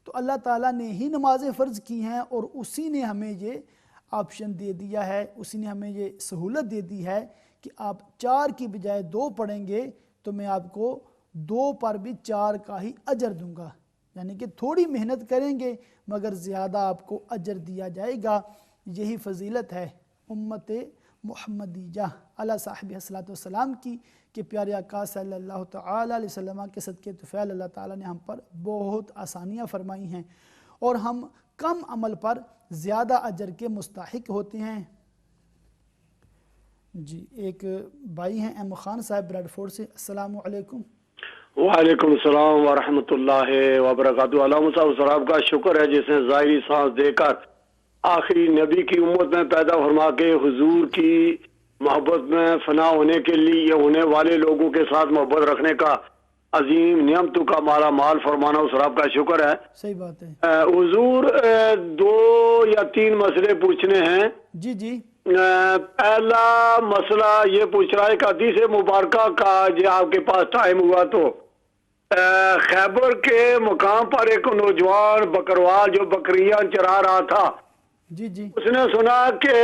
تو اللہ تعالیٰ نے ہی نمازیں فرض کی ہیں اور اسی نے ہمیں یہ آپشن دے دیا ہے، اسی نے ہمیں یہ سہولت دے دی ہے کہ آپ 4 کی بجائے 2 پڑھیں گے تو میں آپ کو 2 پر بھی 4 کا ہی اجر دوں گا، یعنی کہ تھوڑی محنت کریں گے مگر زیادہ آپ کو اجر دیا جائے گا۔ یہی فضیلت ہے امت محمدیہ علی صاحب الصلاۃ والسلام کی کہ پیارے آقا صلی اللہ تعالی علیہ وسلم کے صدقے طفیل اللہ تعالیٰ نے ہم پر بہت آسانیاں فرمائی ہیں اور ہم کم عمل پر زیادہ اجر کے مستحق ہوتے ہیں۔ جی ایک بھائی ہیں احمد خان صاحب بریڈ فورڈ سے، السلام علیکم۔ وعلیکم السلام ورحمۃ اللہ وبرکاتہ۔ علامہ صاحب کا شکر ہے جس نے ظاہری سانس دے کر آخری نبی کی امت میں پیدا فرما کے حضور کی محبت میں فنا ہونے کے لیے ہونے والے لوگوں کے ساتھ محبت رکھنے کا عظیم نعمتوں کا مالا مال فرمانا اس رب کا شکر ہے۔ صحیح بات ہے حضور 2 یا 3 مسئلے پوچھنے ہیں۔ جی جی پہلا مسئلہ یہ پوچھ رہا ہے کہ حدیث مبارکہ کا جو آپ کے پاس ٹائم ہوا تو خیبر کے مقام پر ایک نوجوان بکروال جو بکریاں چرا رہا تھا، جی جی اس نے سنا کہ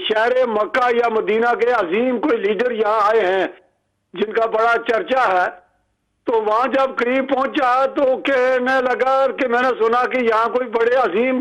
شہر مکہ یا مدینہ کے عظیم کوئی لیڈر یہاں آئے ہیں جن کا بڑا چرچا ہے، تو وہاں جب قریب پہنچا تو کہنے لگا کہ میں نے سنا کہ یہاں کوئی بڑے عظیم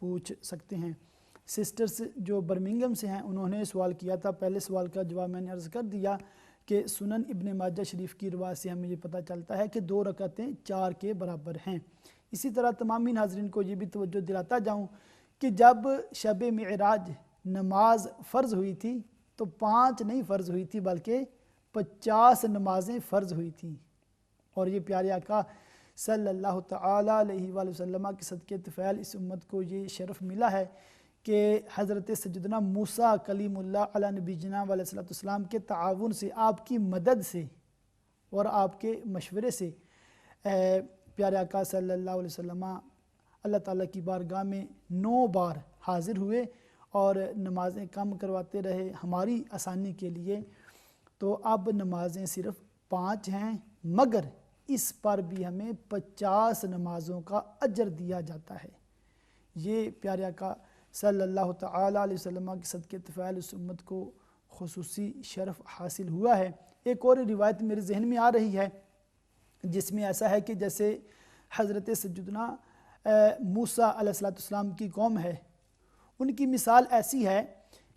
پوچھ سکتے ہیں۔ سسٹرز جو برمنگم سے ہیں انہوں نے سوال کیا تھا، پہلے سوال کا جواب میں نے عرض کر دیا کہ سنن ابن ماجہ شریف کی روایت سے ہمیں یہ پتہ چلتا ہے کہ 2 رکعتیں 4 کے برابر ہیں۔ اسی طرح تمامی ناظرین کو یہ بھی توجہ دلاتا جاؤں کہ جب شب معراج نماز فرض ہوئی تھی تو 5 نہیں فرض ہوئی تھی بلکہ 50 نمازیں فرض ہوئی تھیں، اور یہ پیارے آقا صلی اللہ تعالیٰ علیہ وآلہ وسلم کے صدقے طفیل اس امت کو یہ شرف ملا ہے کہ حضرت سیدنا موسیٰ کلیم اللہ علیہ نبی جناب علیہ السلام کے تعاون سے، آپ کی مدد سے اور آپ کے مشورے سے پیارے آقا صلی اللہ علیہ وسلم اللہ تعالیٰ کی بارگاہ میں 9 بار حاضر ہوئے اور نمازیں کم کرواتے رہے ہماری آسانی کے لیے۔ تو اب نمازیں صرف 5 ہیں، مگر اس پر بھی ہمیں 50 نمازوں کا اجر دیا جاتا ہے۔ یہ پیارے آقا صلی اللہ تعالیٰ علیہ وسلم کے صدقے طفیل اس امت کو خصوصی شرف حاصل ہوا ہے۔ ایک اور روایت میرے ذہن میں آ رہی ہے جس میں ایسا ہے کہ جیسے حضرت سیدنا موسیٰ علیہ السلام کی قوم ہے، ان کی مثال ایسی ہے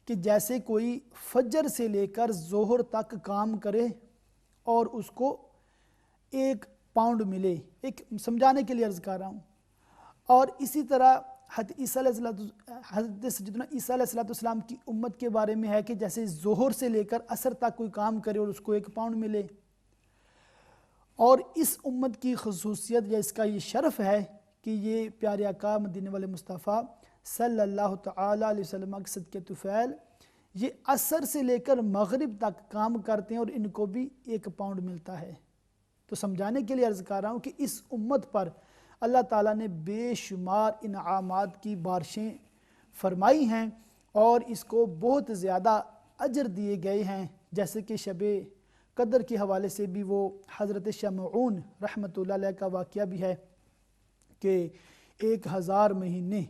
کہ جیسے کوئی فجر سے لے کر ظہر تک کام کرے اور اس کو 1 پاؤنڈ ملے، ایک سمجھانے کے لیے عرض کر رہا ہوں۔ اور اسی طرح حضرت سیدنا عیسیٰ علیہ السلام کی امت کے بارے میں ہے کہ جیسے ظہر سے لے کر عصر تک کوئی کام کرے اور اس کو 1 پاؤنڈ ملے۔ اور اس امت کی خصوصیت یا اس کا یہ شرف ہے کہ یہ پیارے آقا مدینے والے مصطفیٰ صلی اللہ تعالیٰ علیہ وسلم کے صدقے طفیل یہ عصر سے لے کر مغرب تک کام کرتے ہیں اور ان کو بھی 1 پاؤنڈ ملتا ہے۔ تو سمجھانے کے لیے عرض کر رہا ہوں کہ اس امت پر اللہ تعالیٰ نے بے شمار انعامات کی بارشیں فرمائی ہیں اور اس کو بہت زیادہ اجر دیے گئے ہیں، جیسے کہ شب قدر کے حوالے سے بھی وہ حضرت شمعون رحمۃ اللہ علیہ کا واقعہ بھی ہے کہ 1000 مہینے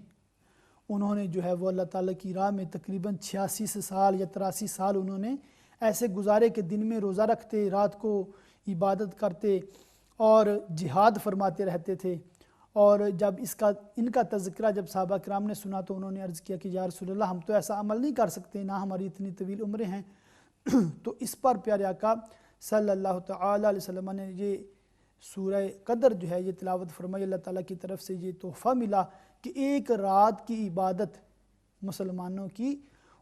انہوں نے جو ہے وہ اللہ تعالیٰ کی راہ میں تقریباً 86 سال یا 83 سال انہوں نے ایسے گزارے کہ دن میں روزہ رکھتے، رات کو عبادت کرتے اور جہاد فرماتے رہتے تھے۔ اور جب ان کا تذکرہ جب صحابہ کرام نے سنا تو انہوں نے عرض کیا کہ یا رسول اللہ ہم تو ایسا عمل نہیں کر سکتے، نہ ہماری اتنی طویل عمریں ہیں۔ تو اس پر پیارے آقا صلی اللہ تعالیٰ علیہ وسلم نے یہ سورہ قدر جو ہے یہ تلاوت فرمائی، اللہ تعالیٰ کی طرف سے یہ تحفہ ملا کہ 1 رات کی عبادت مسلمانوں کی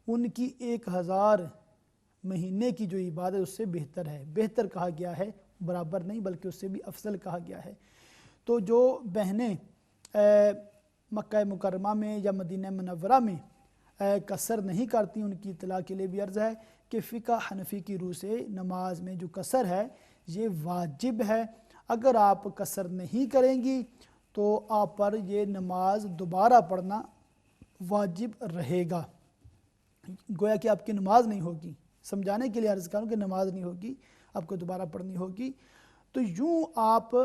ان کی 1000 مہینے کی جو عبادت اس سے بہتر ہے۔ بہتر کہا گیا ہے، برابر نہیں بلکہ اس سے بھی افضل کہا گیا ہے۔ تو جو بہنیں مکہ مکرمہ میں یا مدینہ منورہ میں قصر نہیں کرتی ان کی اطلاع کے لیے بھی عرض ہے کہ فقہ حنفی کی روح سے نماز میں جو قصر ہے یہ واجب ہے۔ اگر آپ قصر نہیں کریں گی تو آپ پر یہ نماز دوبارہ پڑھنا واجب رہے گا، گویا کہ آپ کی نماز نہیں ہوگی۔ سمجھانے کے لیے عرض کروں کہ نماز نہیں ہوگی، آپ کو دوبارہ پڑھنی ہوگی۔ تو یوں آپ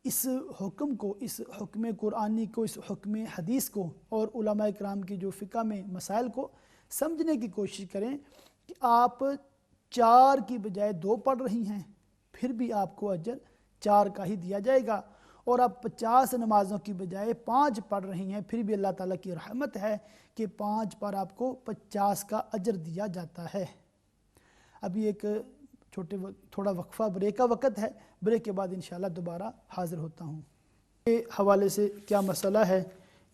اس حکم کو، اس حکم قرآنی کو، اس حکم حدیث کو اور علماء کرام کی جو فقہ میں مسائل کو سمجھنے کی کوشش کریں کہ آپ 4 کی بجائے 2 پڑھ رہی ہیں، پھر بھی آپ کو اجر 4 کا ہی دیا جائے گا، اور آپ 50 نمازوں کی بجائے 5 پڑھ رہی ہیں، پھر بھی اللہ تعالیٰ کی رحمت ہے کہ 5 پر آپ کو 50 کا اجر دیا جاتا ہے۔ ابھی ایک تھوڑا وقفہ بریک کا وقت ہے، بریک کے بعد انشاءاللہ دوبارہ حاضر ہوتا ہوں۔ کے حوالے سے کیا مسئلہ ہے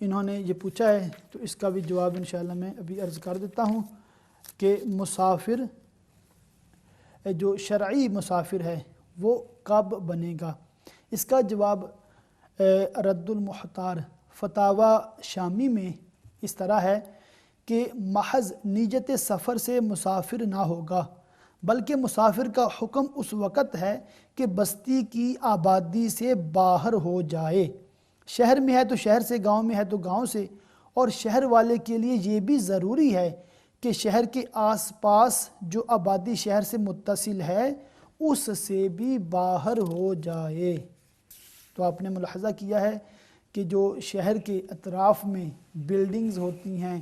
انہوں نے یہ پوچھا ہے، تو اس کا بھی جواب انشاءاللہ میں ابھی عرض کر دیتا ہوں کہ مسافر جو شرعی مسافر ہے وہ کب بنے گا۔ اس کا جواب رد المحتار فتاوی شامی میں اس طرح ہے کہ محض نیت سفر سے مسافر نہ ہوگا، بلکہ مسافر کا حکم اس وقت ہے کہ بستی کی آبادی سے باہر ہو جائے، شہر میں ہے تو شہر سے، گاؤں میں ہے تو گاؤں سے، اور شہر والے کے لیے یہ بھی ضروری ہے کہ شہر کے آس پاس جو آبادی شہر سے متصل ہے اس سے بھی باہر ہو جائے۔ تو آپ نے ملاحظہ کیا ہے کہ جو شہر کے اطراف میں بلڈنگز ہوتی ہیں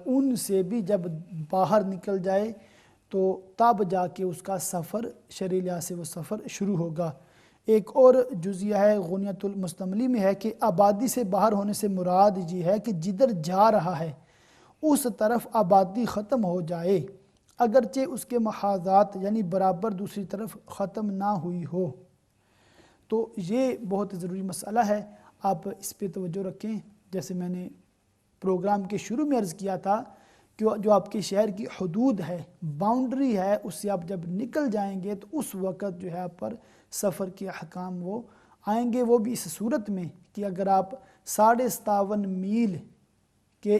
ان سے بھی جب باہر نکل جائے تو تب جا کے اس کا سفر شرعی لحاظ سے وہ سفر شروع ہوگا۔ ایک اور جزیہ ہے غنیت المستملی میں ہے کہ آبادی سے باہر ہونے سے مراد یہ ہے کہ جدھر جا رہا ہے اس طرف آبادی ختم ہو جائے، اگرچہ اس کے محاذات یعنی برابر دوسری طرف ختم نہ ہوئی ہو۔ تو یہ بہت ضروری مسئلہ ہے، آپ اس پہ توجہ رکھیں۔ جیسے میں نے پروگرام کے شروع میں عرض کیا تھا کہ جو آپ کے شہر کی حدود ہے، باؤنڈری ہے، اس سے آپ جب نکل جائیں گے تو اس وقت جو ہے آپ پر سفر کے احکام وہ آئیں گے، وہ بھی اس صورت میں کہ اگر آپ 57.5 میل کے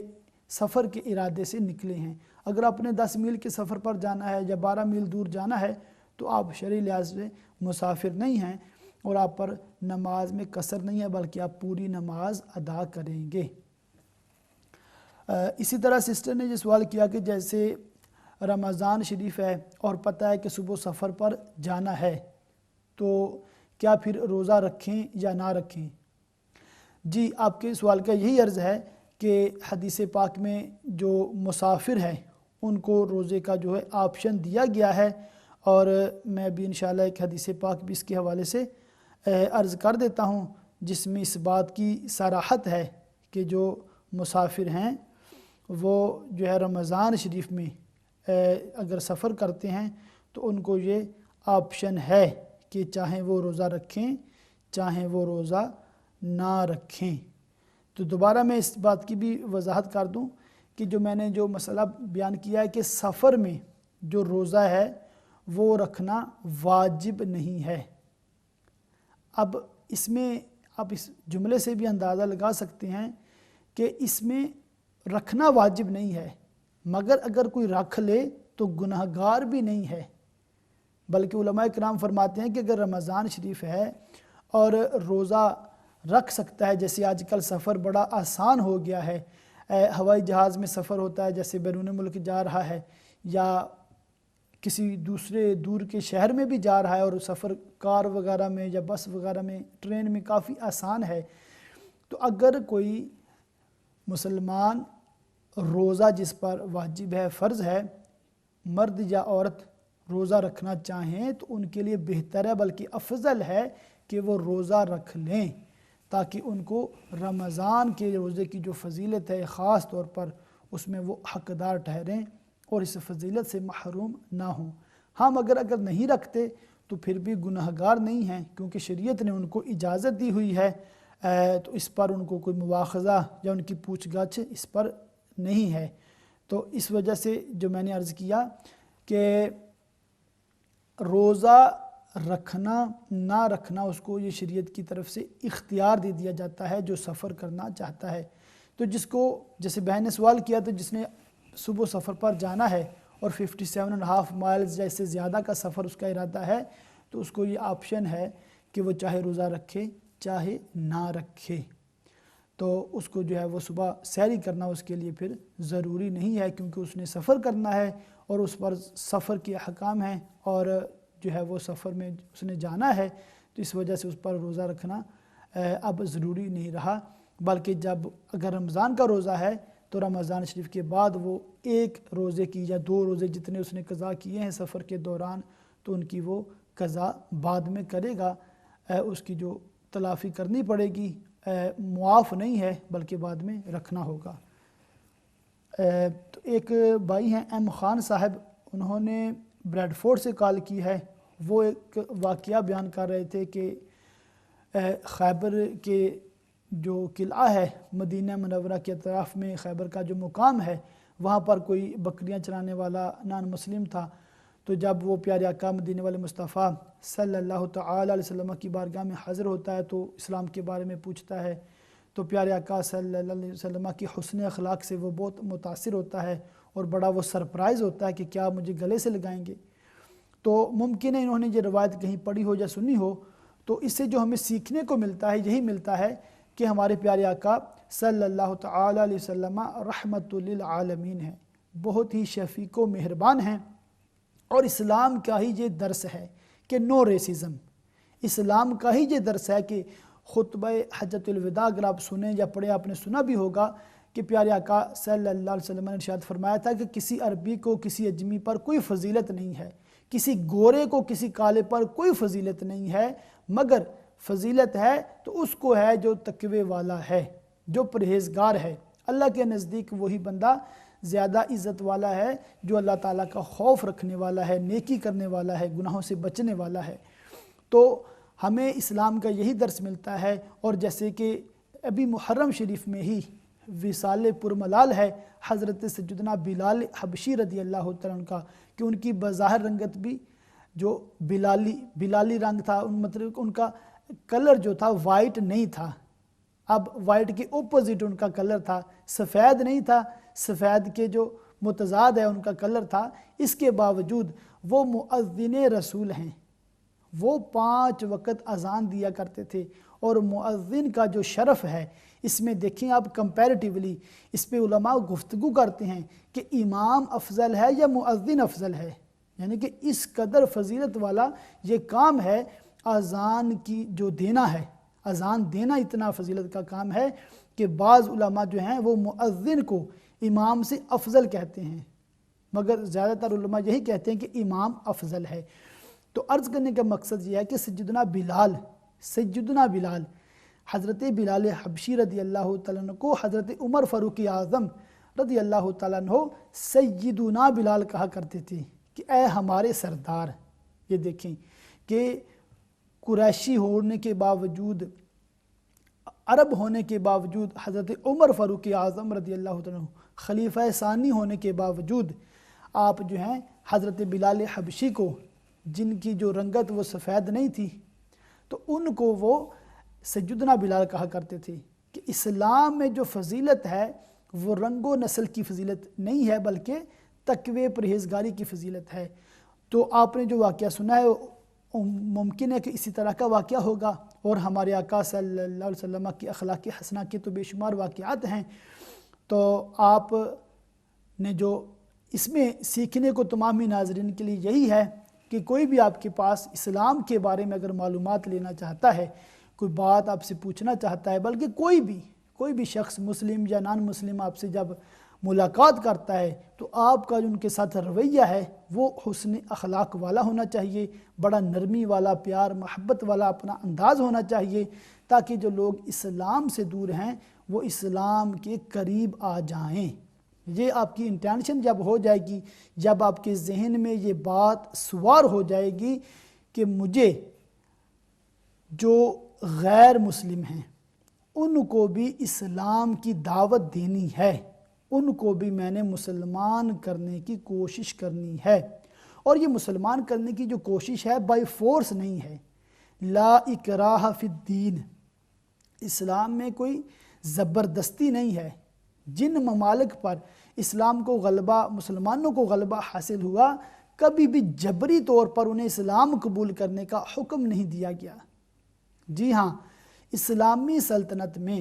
سفر کے ارادے سے نکلے ہیں۔ اگر آپ نے 10 میل کے سفر پر جانا ہے یا 12 میل دور جانا ہے تو آپ شرعی لحاظ سے مسافر نہیں ہیں اور آپ پر نماز میں قصر نہیں ہے، بلکہ آپ پوری نماز ادا کریں گے۔ اسی طرح سسٹر نے یہ سوال کیا کہ جیسے رمضان شریف ہے اور پتہ ہے کہ صبح سفر پر جانا ہے تو کیا پھر روزہ رکھیں یا نہ رکھیں؟ جی، آپ کے سوال کا یہی عرض ہے کہ حدیث پاک میں جو مسافر ہیں ان کو روزے کا جو ہے آپشن دیا گیا ہے، اور میں بھی انشاءاللہ ایک حدیث پاک بھی اس کے حوالے سے عرض کر دیتا ہوں جس میں اس بات کی صراحت ہے کہ جو مسافر ہیں وہ جو ہے رمضان شریف میں اگر سفر کرتے ہیں تو ان کو یہ آپشن ہے کہ چاہیں وہ روزہ رکھیں چاہیں وہ روزہ نہ رکھیں۔ تو دوبارہ میں اس بات کی بھی وضاحت کر دوں کہ جو میں نے جو مسئلہ بیان کیا ہے کہ سفر میں جو روزہ ہے وہ رکھنا واجب نہیں ہے۔ اب اس میں آپ اس جملے سے بھی اندازہ لگا سکتے ہیں کہ اس میں رکھنا واجب نہیں ہے، مگر اگر کوئی رکھ لے تو گناہگار بھی نہیں ہے، بلکہ علماء کرام فرماتے ہیں کہ اگر رمضان شریف ہے اور روزہ رکھ سکتا ہے، جیسے آج کل سفر بڑا آسان ہو گیا ہے، ہوائی جہاز میں سفر ہوتا ہے جیسے بیرون ملک جا رہا ہے یا کسی دوسرے دور کے شہر میں بھی جا رہا ہے، اور سفر کار وغیرہ میں یا بس وغیرہ میں ٹرین میں کافی آسان ہے، تو اگر کوئی مسلمان روزہ جس پر واجب ہے، فرض ہے، مرد یا عورت روزہ رکھنا چاہیں تو ان کے لیے بہتر ہے، بلکہ افضل ہے کہ وہ روزہ رکھ لیں تاکہ ان کو رمضان کے روزے کی جو فضیلت ہے خاص طور پر اس میں وہ حقدار ٹھہریں اور اس فضیلت سے محروم نہ ہوں۔ ہم اگر نہیں رکھتے تو پھر بھی گناہگار نہیں ہیں، کیونکہ شریعت نے ان کو اجازت دی ہوئی ہے، تو اس پر ان کو کوئی مواخذہ یا ان کی پوچھ گچھ اس پر نہیں ہے۔ تو اس وجہ سے جو میں نے عرض کیا کہ روزہ رکھنا نہ رکھنا اس کو یہ شریعت کی طرف سے اختیار دے دیا جاتا ہے جو سفر کرنا چاہتا ہے۔ تو جس کو جیسے بہن نے سوال کیا تو جس نے صبح سفر پر جانا ہے اور 57.5 مائلز یا اس سے زیادہ کا سفر اس کا ارادہ ہے تو اس کو یہ آپشن ہے کہ وہ چاہے روزہ رکھے چاہے نہ رکھے۔ تو اس کو جو ہے وہ صبح سحری کرنا اس کے لیے پھر ضروری نہیں ہے، کیونکہ اس نے سفر کرنا ہے اور اس پر سفر کے احکام ہیں اور جو ہے وہ سفر میں اس نے جانا ہے، تو اس وجہ سے اس پر روزہ رکھنا اب ضروری نہیں رہا، بلکہ جب اگر رمضان کا روزہ ہے تو رمضان شریف کے بعد وہ ایک روزے کی یا 2 روزے جتنے اس نے قضا کیے ہیں سفر کے دوران تو ان کی وہ قضا بعد میں کرے گا، اس کی جو تلافی کرنی پڑے گی، معاف نہیں ہے بلکہ بعد میں رکھنا ہوگا۔ تو ایک بھائی ہیں ایم خان صاحب، انہوں نے بریڈ فورڈ سے کال کی ہے، وہ ایک واقعہ بیان کر رہے تھے کہ خیبر کے جو قلعہ ہے مدینہ منورہ کے اطراف میں خیبر کا جو مقام ہے وہاں پر کوئی بکریاں چرانے والا نان مسلم تھا، تو جب وہ پیارے آقا مدینے والے مصطفیٰ صلی اللہ تعالی علیہ وسلم کی بارگاہ میں حاضر ہوتا ہے تو اسلام کے بارے میں پوچھتا ہے، تو پیارے آقا صلی اللہ علیہ وسلم کی حسن اخلاق سے وہ بہت متاثر ہوتا ہے اور بڑا وہ سرپرائز ہوتا ہے کہ کیا مجھے گلے سے لگائیں گے۔ تو ممکن ہے انہوں نے یہ روایت کہیں پڑھی ہو یا سنی ہو، تو اس سے جو ہمیں سیکھنے کو ملتا ہے یہی ملتا ہے کہ ہمارے پیارے آقا صلی اللہ تعالی علیہ وسلم رحمت للعالمین ہیں، بہت ہی شفیق و مہربان ہیں، اور اسلام کا ہی یہ درس ہے کہ نو ریسزم، اسلام کا ہی یہ درس ہے کہ خطبہ حجۃ الوداع اگر آپ سنیں یا پڑھیں، آپ نے سنا بھی ہوگا کہ پیارے آقا صلی اللہ علیہ وسلم نے ارشاد فرمایا تھا کہ کسی عربی کو کسی اجمی پر کوئی فضیلت نہیں ہے، کسی گورے کو کسی کالے پر کوئی فضیلت نہیں ہے، مگر فضیلت ہے تو اس کو ہے جو تقوی والا ہے، جو پرہیزگار ہے۔ اللہ کے نزدیک وہی بندہ زیادہ عزت والا ہے جو اللہ تعالیٰ کا خوف رکھنے والا ہے، نیکی کرنے والا ہے، گناہوں سے بچنے والا ہے۔ تو ہمیں اسلام کا یہی درس ملتا ہے، اور جیسے کہ ابھی محرم شریف میں ہی وصال پرملال ہے حضرت سیدنا بلال حبشی رضی اللہ تعالیٰ عنہ کا، کہ ان کی بظاہر رنگت بھی جو بلالی رنگ تھا، مطلب ان کا کلر جو تھا وائٹ نہیں تھا، اب وائٹ کے اپوزٹ ان کا کلر تھا، سفید نہیں تھا، سفید کے جو متضاد ہے ان کا کلر تھا۔ اس کے باوجود وہ مؤذن رسول ہیں، وہ 5 وقت اذان دیا کرتے تھے، اور مؤذن کا جو شرف ہے اس میں دیکھیں آپ کمپیریٹیولی اس پہ علماء گفتگو کرتے ہیں کہ امام افضل ہے یا مؤذن افضل ہے، یعنی کہ اس قدر فضیلت والا یہ کام ہے اذان کی جو دینا ہے، اذان دینا اتنا فضیلت کا کام ہے کہ بعض علماء جو ہیں وہ مؤذن کو امام سے افضل کہتے ہیں، مگر زیادہ تر علماء یہی کہتے ہیں کہ امام افضل ہے۔ تو عرض کرنے کا مقصد یہ ہے کہ سیدنا بلال حضرت بلال حبشی رضی اللہ تعالیٰ عنہ کو حضرت عمر فاروق اعظم رضی اللہ تعالیٰ عنہ سیدنا بلال کہا کرتے تھے کہ اے ہمارے سردار۔ یہ دیکھیں کہ قریشی ہونے کے باوجود، عرب ہونے کے باوجود، حضرت عمر فاروق اعظم رضی اللہ تعالیٰ عنہ خلیفہ ثانی ہونے کے باوجود آپ جو ہیں حضرت بلال حبشی کو، جن کی جو رنگت وہ سفید نہیں تھی، تو ان کو وہ سیدنا بلال کہا کرتے تھے کہ اسلام میں جو فضیلت ہے وہ رنگ و نسل کی فضیلت نہیں ہے، بلکہ تقوی پرہیزگاری کی فضیلت ہے۔ تو آپ نے جو واقعہ سنا ہے ممکن ہے کہ اسی طرح کا واقعہ ہوگا، اور ہمارے آقا صلی اللہ علیہ وسلم کی اخلاق حسنہ کے تو بے شمار واقعات ہیں۔ تو آپ نے جو اس میں سیکھنے کو تمامی ناظرین کے لیے یہی ہے کہ کوئی بھی آپ کے پاس اسلام کے بارے میں اگر معلومات لینا چاہتا ہے، کوئی بات آپ سے پوچھنا چاہتا ہے، بلکہ کوئی بھی شخص مسلم یا نان مسلم آپ سے جب ملاقات کرتا ہے تو آپ کا جو ان کے ساتھ رویہ ہے وہ حسن اخلاق والا ہونا چاہیے، بڑا نرمی والا، پیار محبت والا اپنا انداز ہونا چاہیے، تاکہ جو لوگ اسلام سے دور ہیں وہ اسلام کے قریب آ جائیں۔ یہ آپ کی انٹینشن جب ہو جائے گی، جب آپ کے ذہن میں یہ بات سوار ہو جائے گی کہ مجھے جو غیر مسلم ہیں ان کو بھی اسلام کی دعوت دینی ہے، ان کو بھی میں نے مسلمان کرنے کی کوشش کرنی ہے، اور یہ مسلمان کرنے کی جو کوشش ہے بائی فورس نہیں ہے، لا اکراہ فی الدین، اسلام میں کوئی زبردستی نہیں ہے۔ جن ممالک پر اسلام کو غلبہ، مسلمانوں کو غلبہ حاصل ہوا، کبھی بھی جبری طور پر انہیں اسلام قبول کرنے کا حکم نہیں دیا گیا۔ جی ہاں، اسلامی سلطنت میں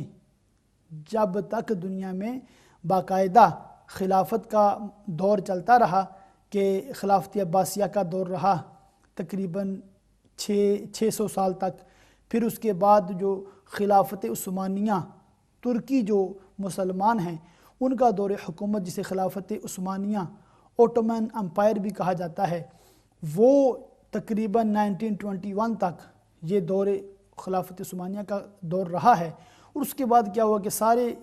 جب تک دنیا میں باقاعدہ خلافت کا دور چلتا رہا، کہ خلافت عباسیہ کا دور رہا تقریباً 600 سال تک، پھر اس کے بعد جو خلافت عثمانیہ، ترکی جو مسلمان ہیں ان کا دور حکومت جسے خلافت عثمانیہ اوٹومن امپائر بھی کہا جاتا ہے، وہ تقریباً 1921 تک یہ دور خلافت عثمانیہ کا دور رہا ہے۔ اور اس کے بعد کیا ہوا کہ سارے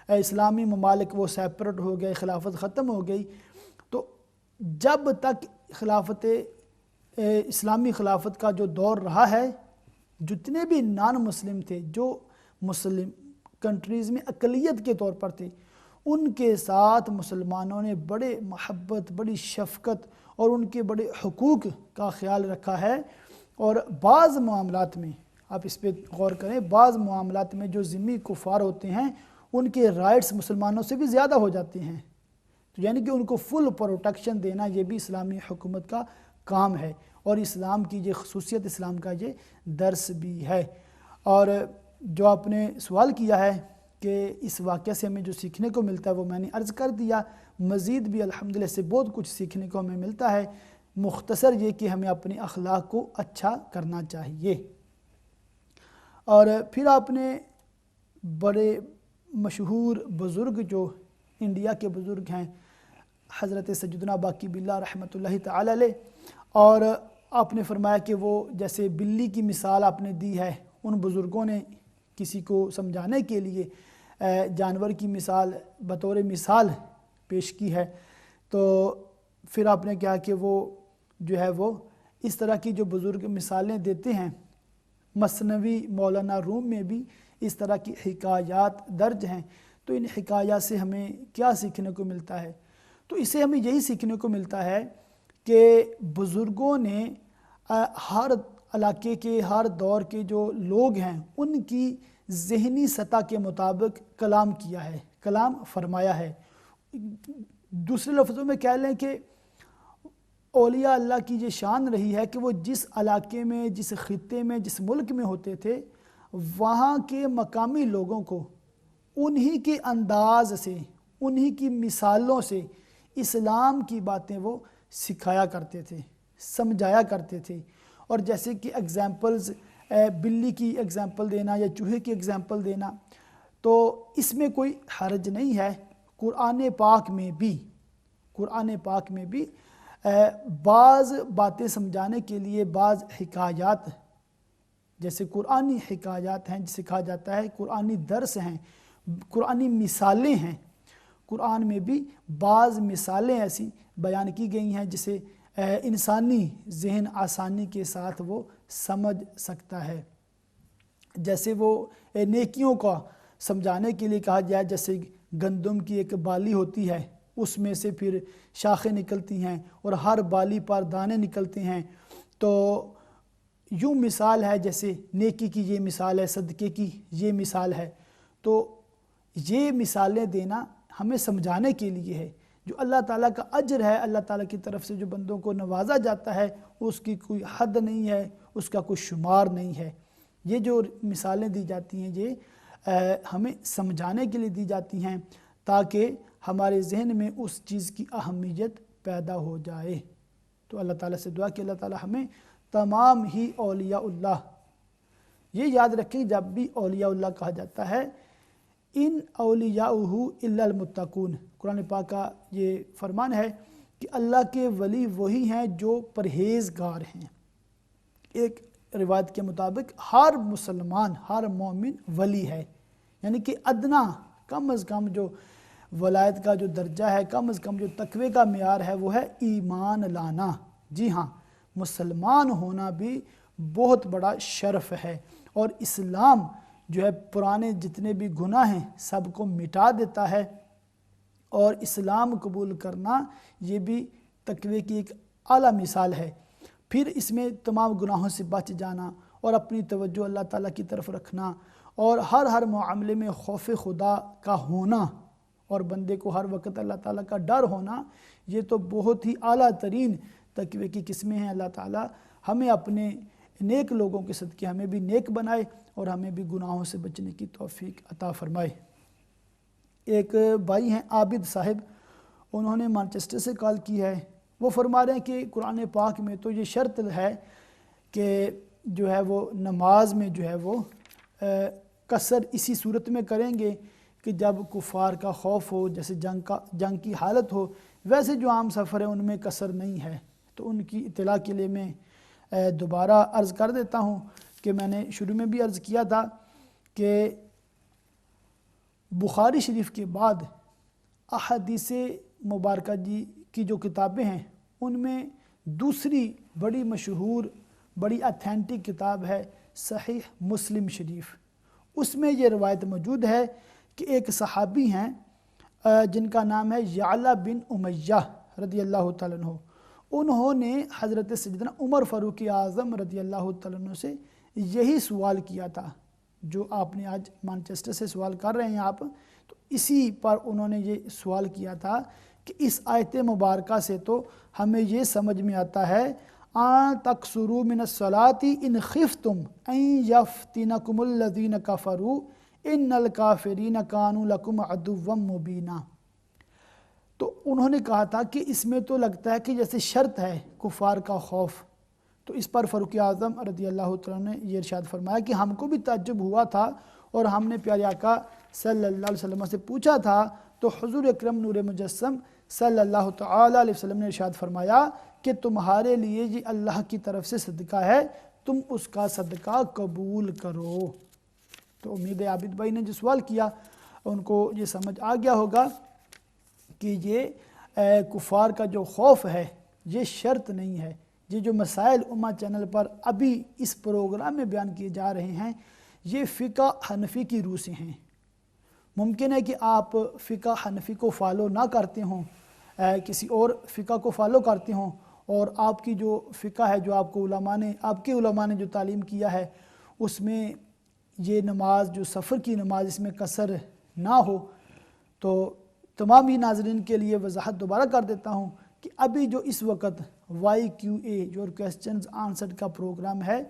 اسلامی ممالک وہ سیپریٹ ہو گئے، خلافت ختم ہو گئی۔ تو جب تک اسلامی خلافت کا جو دور رہا ہے، جتنے بھی نان مسلم تھے، جو مسلم کنٹریز میں اقلیت کے طور پر تھے، ان کے ساتھ مسلمانوں نے بڑے محبت، بڑی شفقت اور ان کے بڑے حقوق کا خیال رکھا ہے۔ اور بعض معاملات میں آپ اس پہ غور کریں، بعض معاملات میں جو ذمی کفار ہوتے ہیں ان کے رائٹس مسلمانوں سے بھی زیادہ ہو جاتے ہیں، تو یعنی کہ ان کو فل پروٹیکشن دینا یہ بھی اسلامی حکومت کا کام ہے، اور اسلام کی یہ خصوصیت، اسلام کا یہ درس بھی ہے۔ اور جو آپ نے سوال کیا ہے کہ اس واقعہ سے ہمیں جو سیکھنے کو ملتا ہے وہ میں نے عرض کر دیا، مزید بھی الحمدللہ سے بہت کچھ سیکھنے کو ہمیں ملتا ہے۔ مختصر یہ کہ ہمیں اپنے اخلاق کو اچھا کرنا چاہیے۔ اور پھر آپ نے بڑے مشہور بزرگ جو انڈیا کے بزرگ ہیں حضرت سیدنا باقی باللہ رحمۃ اللہ تعالی علیہ، اور آپ نے فرمایا کہ وہ جیسے بلی کی مثال آپ نے دی ہے، ان بزرگوں نے کسی کو سمجھانے کے لیے جانور کی مثال بطور مثال پیش کی ہے، تو پھر آپ نے کہا کہ وہ جو ہے وہ اس طرح کی جو بزرگ مثالیں دیتے ہیں، مثنوی مولانا روم میں بھی اس طرح کی حکایات درج ہیں، تو ان حکایات سے ہمیں کیا سیکھنے کو ملتا ہے؟ تو اس سے ہمیں یہی سیکھنے کو ملتا ہے کہ بزرگوں نے ہر علاقے کے ہر دور کے جو لوگ ہیں ان کی ذہنی سطح کے مطابق کلام کیا ہے، کلام فرمایا ہے۔ دوسرے لفظوں میں کہہ لیں کہ اولیاء اللہ کی یہ شان رہی ہے کہ وہ جس علاقے میں، جس خطے میں، جس ملک میں ہوتے تھے، وہاں کے مقامی لوگوں کو انہی کے انداز سے، انہی کی مثالوں سے اسلام کی باتیں وہ سکھایا کرتے تھے، سمجھایا کرتے تھے۔ اور جیسے کہ ایگزامپلز، بلی کی ایگزامپل دینا یا چوہے کی ایگزامپل دینا، تو اس میں کوئی حرج نہیں ہے۔ قرآن پاک میں بھی بعض باتیں سمجھانے کے لیے بعض حکایات، جیسے قرآنی حکایات ہیں جسے کہا جاتا ہے، قرآنی درس ہیں، قرآنی مثالیں ہیں، قرآن میں بھی بعض مثالیں ایسی بیان کی گئی ہیں جسے انسانی ذہن آسانی کے ساتھ وہ سمجھ سکتا ہے۔ جیسے وہ نیکیوں کا سمجھانے کے لیے کہا جائے، جیسے گندم کی ایک بالی ہوتی ہے، اس میں سے پھر شاخیں نکلتی ہیں اور ہر بالی پر دانے نکلتے ہیں، تو یوں مثال ہے جیسے نیکی کی یہ مثال ہے، صدقے کی یہ مثال ہے۔ تو یہ مثالیں دینا ہمیں سمجھانے کے لیے ہے۔ جو اللہ تعالیٰ کا اجر ہے، اللہ تعالیٰ کی طرف سے جو بندوں کو نوازا جاتا ہے، اس کی کوئی حد نہیں ہے، اس کا کوئی شمار نہیں ہے۔ یہ جو مثالیں دی جاتی ہیں یہ ہمیں سمجھانے کے لیے دی جاتی ہیں تاکہ ہمارے ذہن میں اس چیز کی اہمیت پیدا ہو جائے۔ تو اللہ تعالیٰ سے دعا کہ اللہ تعالیٰ ہمیں تمام ہی اولیاء اللہ، یہ یاد رکھیں جب بھی اولیاء اللہ کہا جاتا ہے، ان اولیاءہ الا المتقون، قرآن پاک کا یہ فرمان ہے کہ اللہ کے ولی وہی ہیں جو پرہیزگار ہیں۔ ایک روایت کے مطابق ہر مسلمان، ہر مومن ولی ہے، یعنی کہ ادنا کم از کم جو ولایت کا جو درجہ ہے، کم از کم جو تقوی کا معیار ہے وہ ہے ایمان لانا۔ جی ہاں، مسلمان ہونا بھی بہت بڑا شرف ہے، اور اسلام جو ہے پرانے جتنے بھی گناہ ہیں سب کو مٹا دیتا ہے، اور اسلام قبول کرنا یہ بھی تقوی کی ایک اعلیٰ مثال ہے۔ پھر اس میں تمام گناہوں سے بچ جانا اور اپنی توجہ اللہ تعالیٰ کی طرف رکھنا، اور ہر معاملے میں خوف خدا کا ہونا، اور بندے کو ہر وقت اللہ تعالیٰ کا ڈر ہونا، یہ تو بہت ہی اعلیٰ ترین تقوی کی قسمیں ہیں۔ اللہ تعالیٰ ہمیں اپنے نیک لوگوں کے صدقے ہمیں بھی نیک بنائے اور ہمیں بھی گناہوں سے بچنے کی توفیق عطا فرمائے۔ ایک بھائی ہیں عابد صاحب، انہوں نے مانچسٹر سے کال کی ہے، وہ فرما رہے ہیں کہ قرآن پاک میں تو یہ شرط ہے کہ جو ہے وہ نماز میں جو ہے وہ قصر اسی صورت میں کریں گے کہ جب کفار کا خوف ہو، جیسے جنگ کی حالت ہو، ویسے جو عام سفر ہے ان میں قصر نہیں ہے۔ تو ان کی اطلاع کے لیے میں دوبارہ عرض کر دیتا ہوں کہ میں نے شروع میں بھی عرض کیا تھا کہ بخاری شریف کے بعد احادیث مبارکہ جی کی جو کتابیں ہیں ان میں دوسری بڑی مشہور، بڑی اتھینٹک کتاب ہے صحیح مسلم شریف۔ اس میں یہ روایت موجود ہے کہ ایک صحابی ہیں جن کا نام ہے یعلا بن امیہ رضی اللہ تعالیٰ عنہ، انہوں نے حضرت سیدنا عمر فاروق اعظم رضی اللہ تعالیٰ عنہ سے یہی سوال کیا تھا جو آپ نے آج مانچسٹر سے سوال کر رہے ہیں آپ، تو اسی پر انہوں نے یہ سوال کیا تھا کہ اس آیت مبارکہ سے تو ہمیں یہ سمجھ میں آتا ہے آن تقصروا من الصلاة ان خفتم ان یفتنکم الذین کفروا ان الکافرین کانوا لکم عدوا مبینا۔ تو انہوں نے کہا تھا کہ اس میں تو لگتا ہے کہ جیسے شرط ہے کفار کا خوف، تو اس پر فاروق اعظم رضی اللہ تعالیٰ نے یہ ارشاد فرمایا کہ ہم کو بھی تعجب ہوا تھا، اور ہم نے پیارے آقا صلی اللہ علیہ وسلم سے پوچھا تھا، تو حضور اکرم نور مجسم صلی اللہ تعالیٰ علیہ وسلم نے ارشاد فرمایا کہ تمہارے لیے یہ اللہ کی طرف سے صدقہ ہے، تم اس کا صدقہ قبول کرو۔ تو امید ہے عابد بھائی نے جو سوال کیا ان کو یہ سمجھ آ گیا ہوگا کہ یہ کفار کا جو خوف ہے یہ شرط نہیں ہے۔ یہ جو مسائل امہ چینل پر ابھی اس پروگرام میں بیان کیے جا رہے ہیں یہ فقہ حنفی کی روح سے ہیں۔ ممکن ہے کہ آپ فقہ حنفی کو فالو نہ کرتے ہوں، کسی اور فقہ کو فالو کرتے ہوں، اور آپ کی جو فقہ ہے جو آپ کے علماء نے جو تعلیم کیا ہے اس میں یہ نماز جو سفر کی نماز اس میں قصر نہ ہو۔ تو تمام ہی ناظرین کے لیے وضاحت دوبارہ کر دیتا ہوں کہ ابھی جو اس وقت YQA جو کویسچنز آنسر کا پروگرام ہے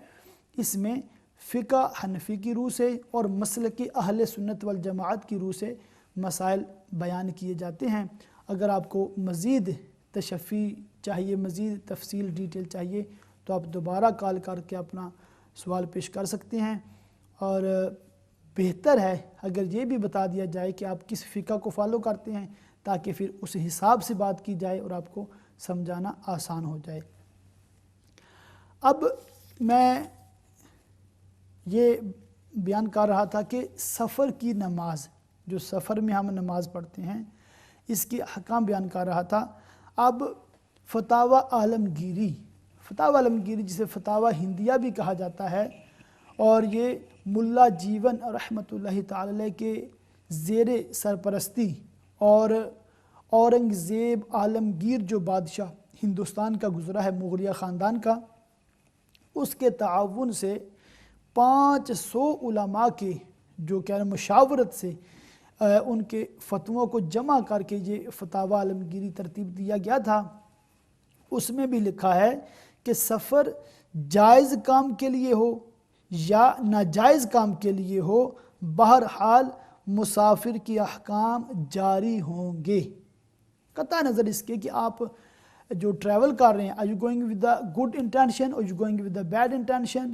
اس میں فقہ حنفی کی روح سے اور مسلک اہل سنت والجماعت کی روح سے مسائل بیان کیے جاتے ہیں۔ اگر آپ کو مزید تشفی چاہیے، مزید تفصیل ڈیٹیل چاہیے تو آپ دوبارہ کال کر کے اپنا سوال پیش کر سکتے ہیں، اور بہتر ہے اگر یہ بھی بتا دیا جائے کہ آپ کس فقہ کو فالو کرتے ہیں تاکہ پھر اس حساب سے بات کی جائے اور آپ کو سمجھانا آسان ہو جائے۔ اب میں یہ بیان کر رہا تھا کہ سفر کی نماز، جو سفر میں ہم نماز پڑھتے ہیں اس کی احکام بیان کر رہا تھا۔ اب فتاوی عالمگیری جسے فتاوی ہندیہ بھی کہا جاتا ہے، اور یہ ملا جیون رحمۃ اللہ تعالی علیہ کے زیر سرپرستی اور اورنگزیب عالمگیر جو بادشاہ ہندوستان کا گزرا ہے مغلیہ خاندان کا، اس کے تعاون سے 500 علماء کے جو مشاورت سے ان کے فتووں کو جمع کر کے یہ فتاوی عالمگیری ترتیب دیا گیا تھا۔ اس میں بھی لکھا ہے کہ سفر جائز کام کے لیے ہو یا ناجائز کام کے لیے ہو، بہرحال مسافر کے احکام جاری ہوں گے، قطع نظر اس کے کہ آپ جو ٹریول کر رہے ہیں are you going with the good intention or you going with the bad intention,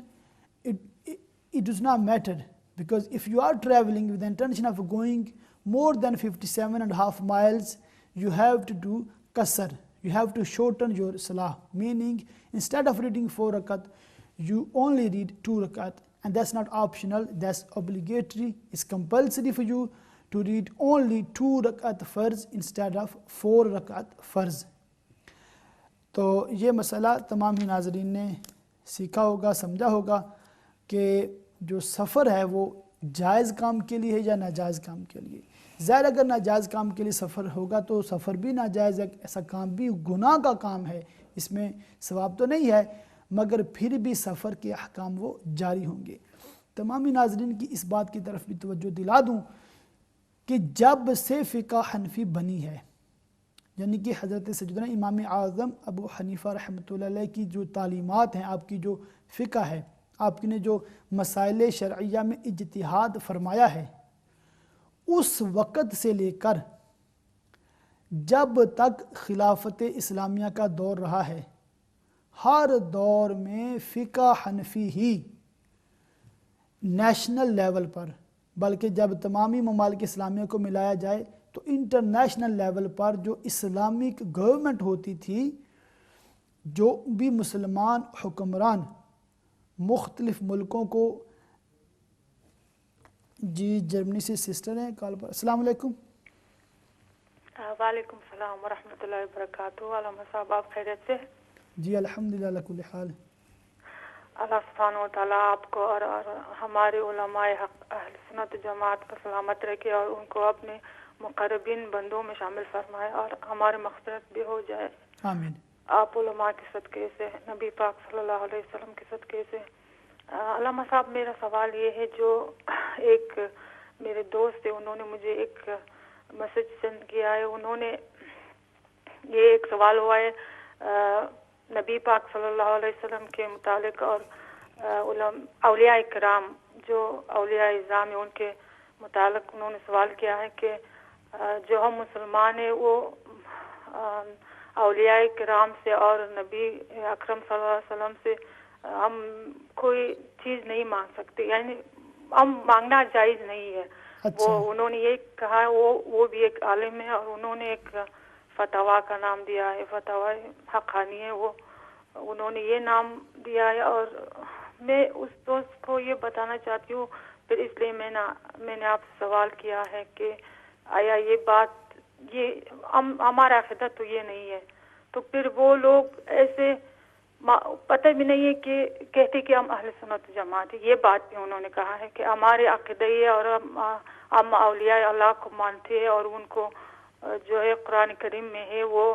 it does not matter, because if you are traveling with the intention of going more than 57.5 miles you have to do qasr, you have to shorten your salah, meaning instead of reading 4 rakat you only read 2 rakat, and that's not optional, that's obligatory, it's compulsory for you to read only 2 rakat farz instead of 4 rakat farz۔ تو یہ مسئلہ تمام ہی ناظرین نے سیکھا ہوگا، سمجھا ہوگا کہ جو سفر ہے وہ جائز کام کے لیے ہے یا ناجائز کام کے لیے۔ ظاہر اگر ناجائز کام کے لیے سفر ہوگا تو سفر بھی ناجائز ہے، ایسا کام بھی گناہ کا کام ہے، اس میں ثواب تو نہیں ہے، مگر پھر بھی سفر کے احکام وہ جاری ہوں گے۔ تمامی ناظرین کی اس بات کی طرف بھی توجہ دلا دوں کہ جب سے فقہ حنفی بنی ہے، یعنی کہ حضرت سیدنا امام اعظم ابو حنیفہ رحمۃ اللہ علیہ کی جو تعلیمات ہیں، آپ کی جو فقہ ہے، آپ نے جو مسائل شرعیہ میں اجتہاد فرمایا ہے، اس وقت سے لے کر جب تک خلافت اسلامیہ کا دور رہا ہے، ہر دور میں فقہ حنفی ہی نیشنل لیول پر، بلکہ جب تمامی ممالک اسلامیہ کو ملایا جائے تو انٹرنیشنل لیول پر جو اسلامک گورنمنٹ ہوتی تھی، جو بھی مسلمان حکمران مختلف ملکوں کو، جی جرمنی سے سسٹر ہیں کال پر، السلام علیکم۔ وعلیکم السلام ورحمۃ اللہ وبرکاتہ۔ علامہ صاحب آپ خیریت سے؟ جی الحمدللہ علی کل حال۔ اللہ سبحانہ و تعالیٰ آپ کو اور ہمارے علماء حق اہل سنت جماعت کو سلامت رکھے اور ان کو اپنے مقربین بندوں میں شامل فرمائے اور ہمارے مغفرت بھی ہو جائے، آمین۔ آپ علماء کے صدقے سے، نبی پاک صلی اللہ علیہ وسلم کے صدقے سے۔ علامہ صاحب میرا سوال یہ ہے، جو ایک میرے دوست تھے انہوں نے مجھے ایک میسج سینڈ کیا ہے، انہوں نے یہ ایک سوال ہوا ہے نبی پاک صلی اللہ علیہ وسلم کے متعلق اور اولیاء کرام جو اولیاء اعظام ہیں ان کے متعلق انہوں نے سوال کیا ہے کہ جو ہم مسلمان ہیں وہ اولیاء کرام سے اور نبی اکرم صلی اللہ علیہ وسلم سے ہم کوئی چیز نہیں مانگ سکتے، یعنی ہم مانگنا جائز نہیں ہے۔ وہ انہوں نے یہ کہا، وہ بھی ایک عالم ہے اور انہوں نے ایک فتوا کا نام دیا ہے, فتوا حقانی ہے, وہ انہوں نے یہ نام دیا ہے. اور میں اس دوست کو یہ بتانا چاہتی ہوں, پھر اس لیے میں نے آپ سے سوال کیا ہے کہ آیا یہ بات, یہ ہمارا عقیدہ تو یہ نہیں ہے, تو پھر وہ لوگ ایسے پتہ بھی نہیں ہے کہ کہتے کہ ہم اہل سنت جماعت ہے. یہ بات بھی انہوں نے کہا ہے کہ ہمارے عقیدہ یہ, اور ہم اولیاء اللہ کو مانتے ہیں اور ان کو جو ہے قرآن کریم میں ہے وہ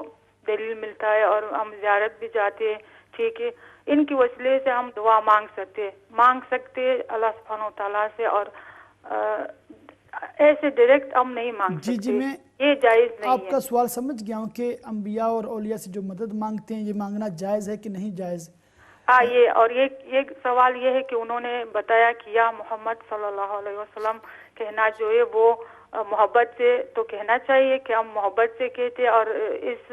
دلیل ملتا ہے, اور ہم زیارت بھی جاتے ہیں. ٹھیک ہے, ان کی وسیلے سے ہم دعا مانگ سکتے اللہ سبحانہ و تعالیٰ سے, اور ایسے ڈائریکٹ ہم نہیں مانگ سکتے. جی میں یہ جائز نہیں آپ کا سوال سمجھ گیا ہوں کہ انبیاء اور اولیاء سے جو مدد مانگتے ہیں یہ مانگنا جائز ہے کہ نہیں جائز؟ ہاں, یہ سوال یہ ہے کہ انہوں نے بتایا کہ یا محمد صلی اللہ علیہ وسلم کہنا جو ہے وہ محبت سے تو کہنا چاہیے کہ ہم محبت سے کہتے, اور اس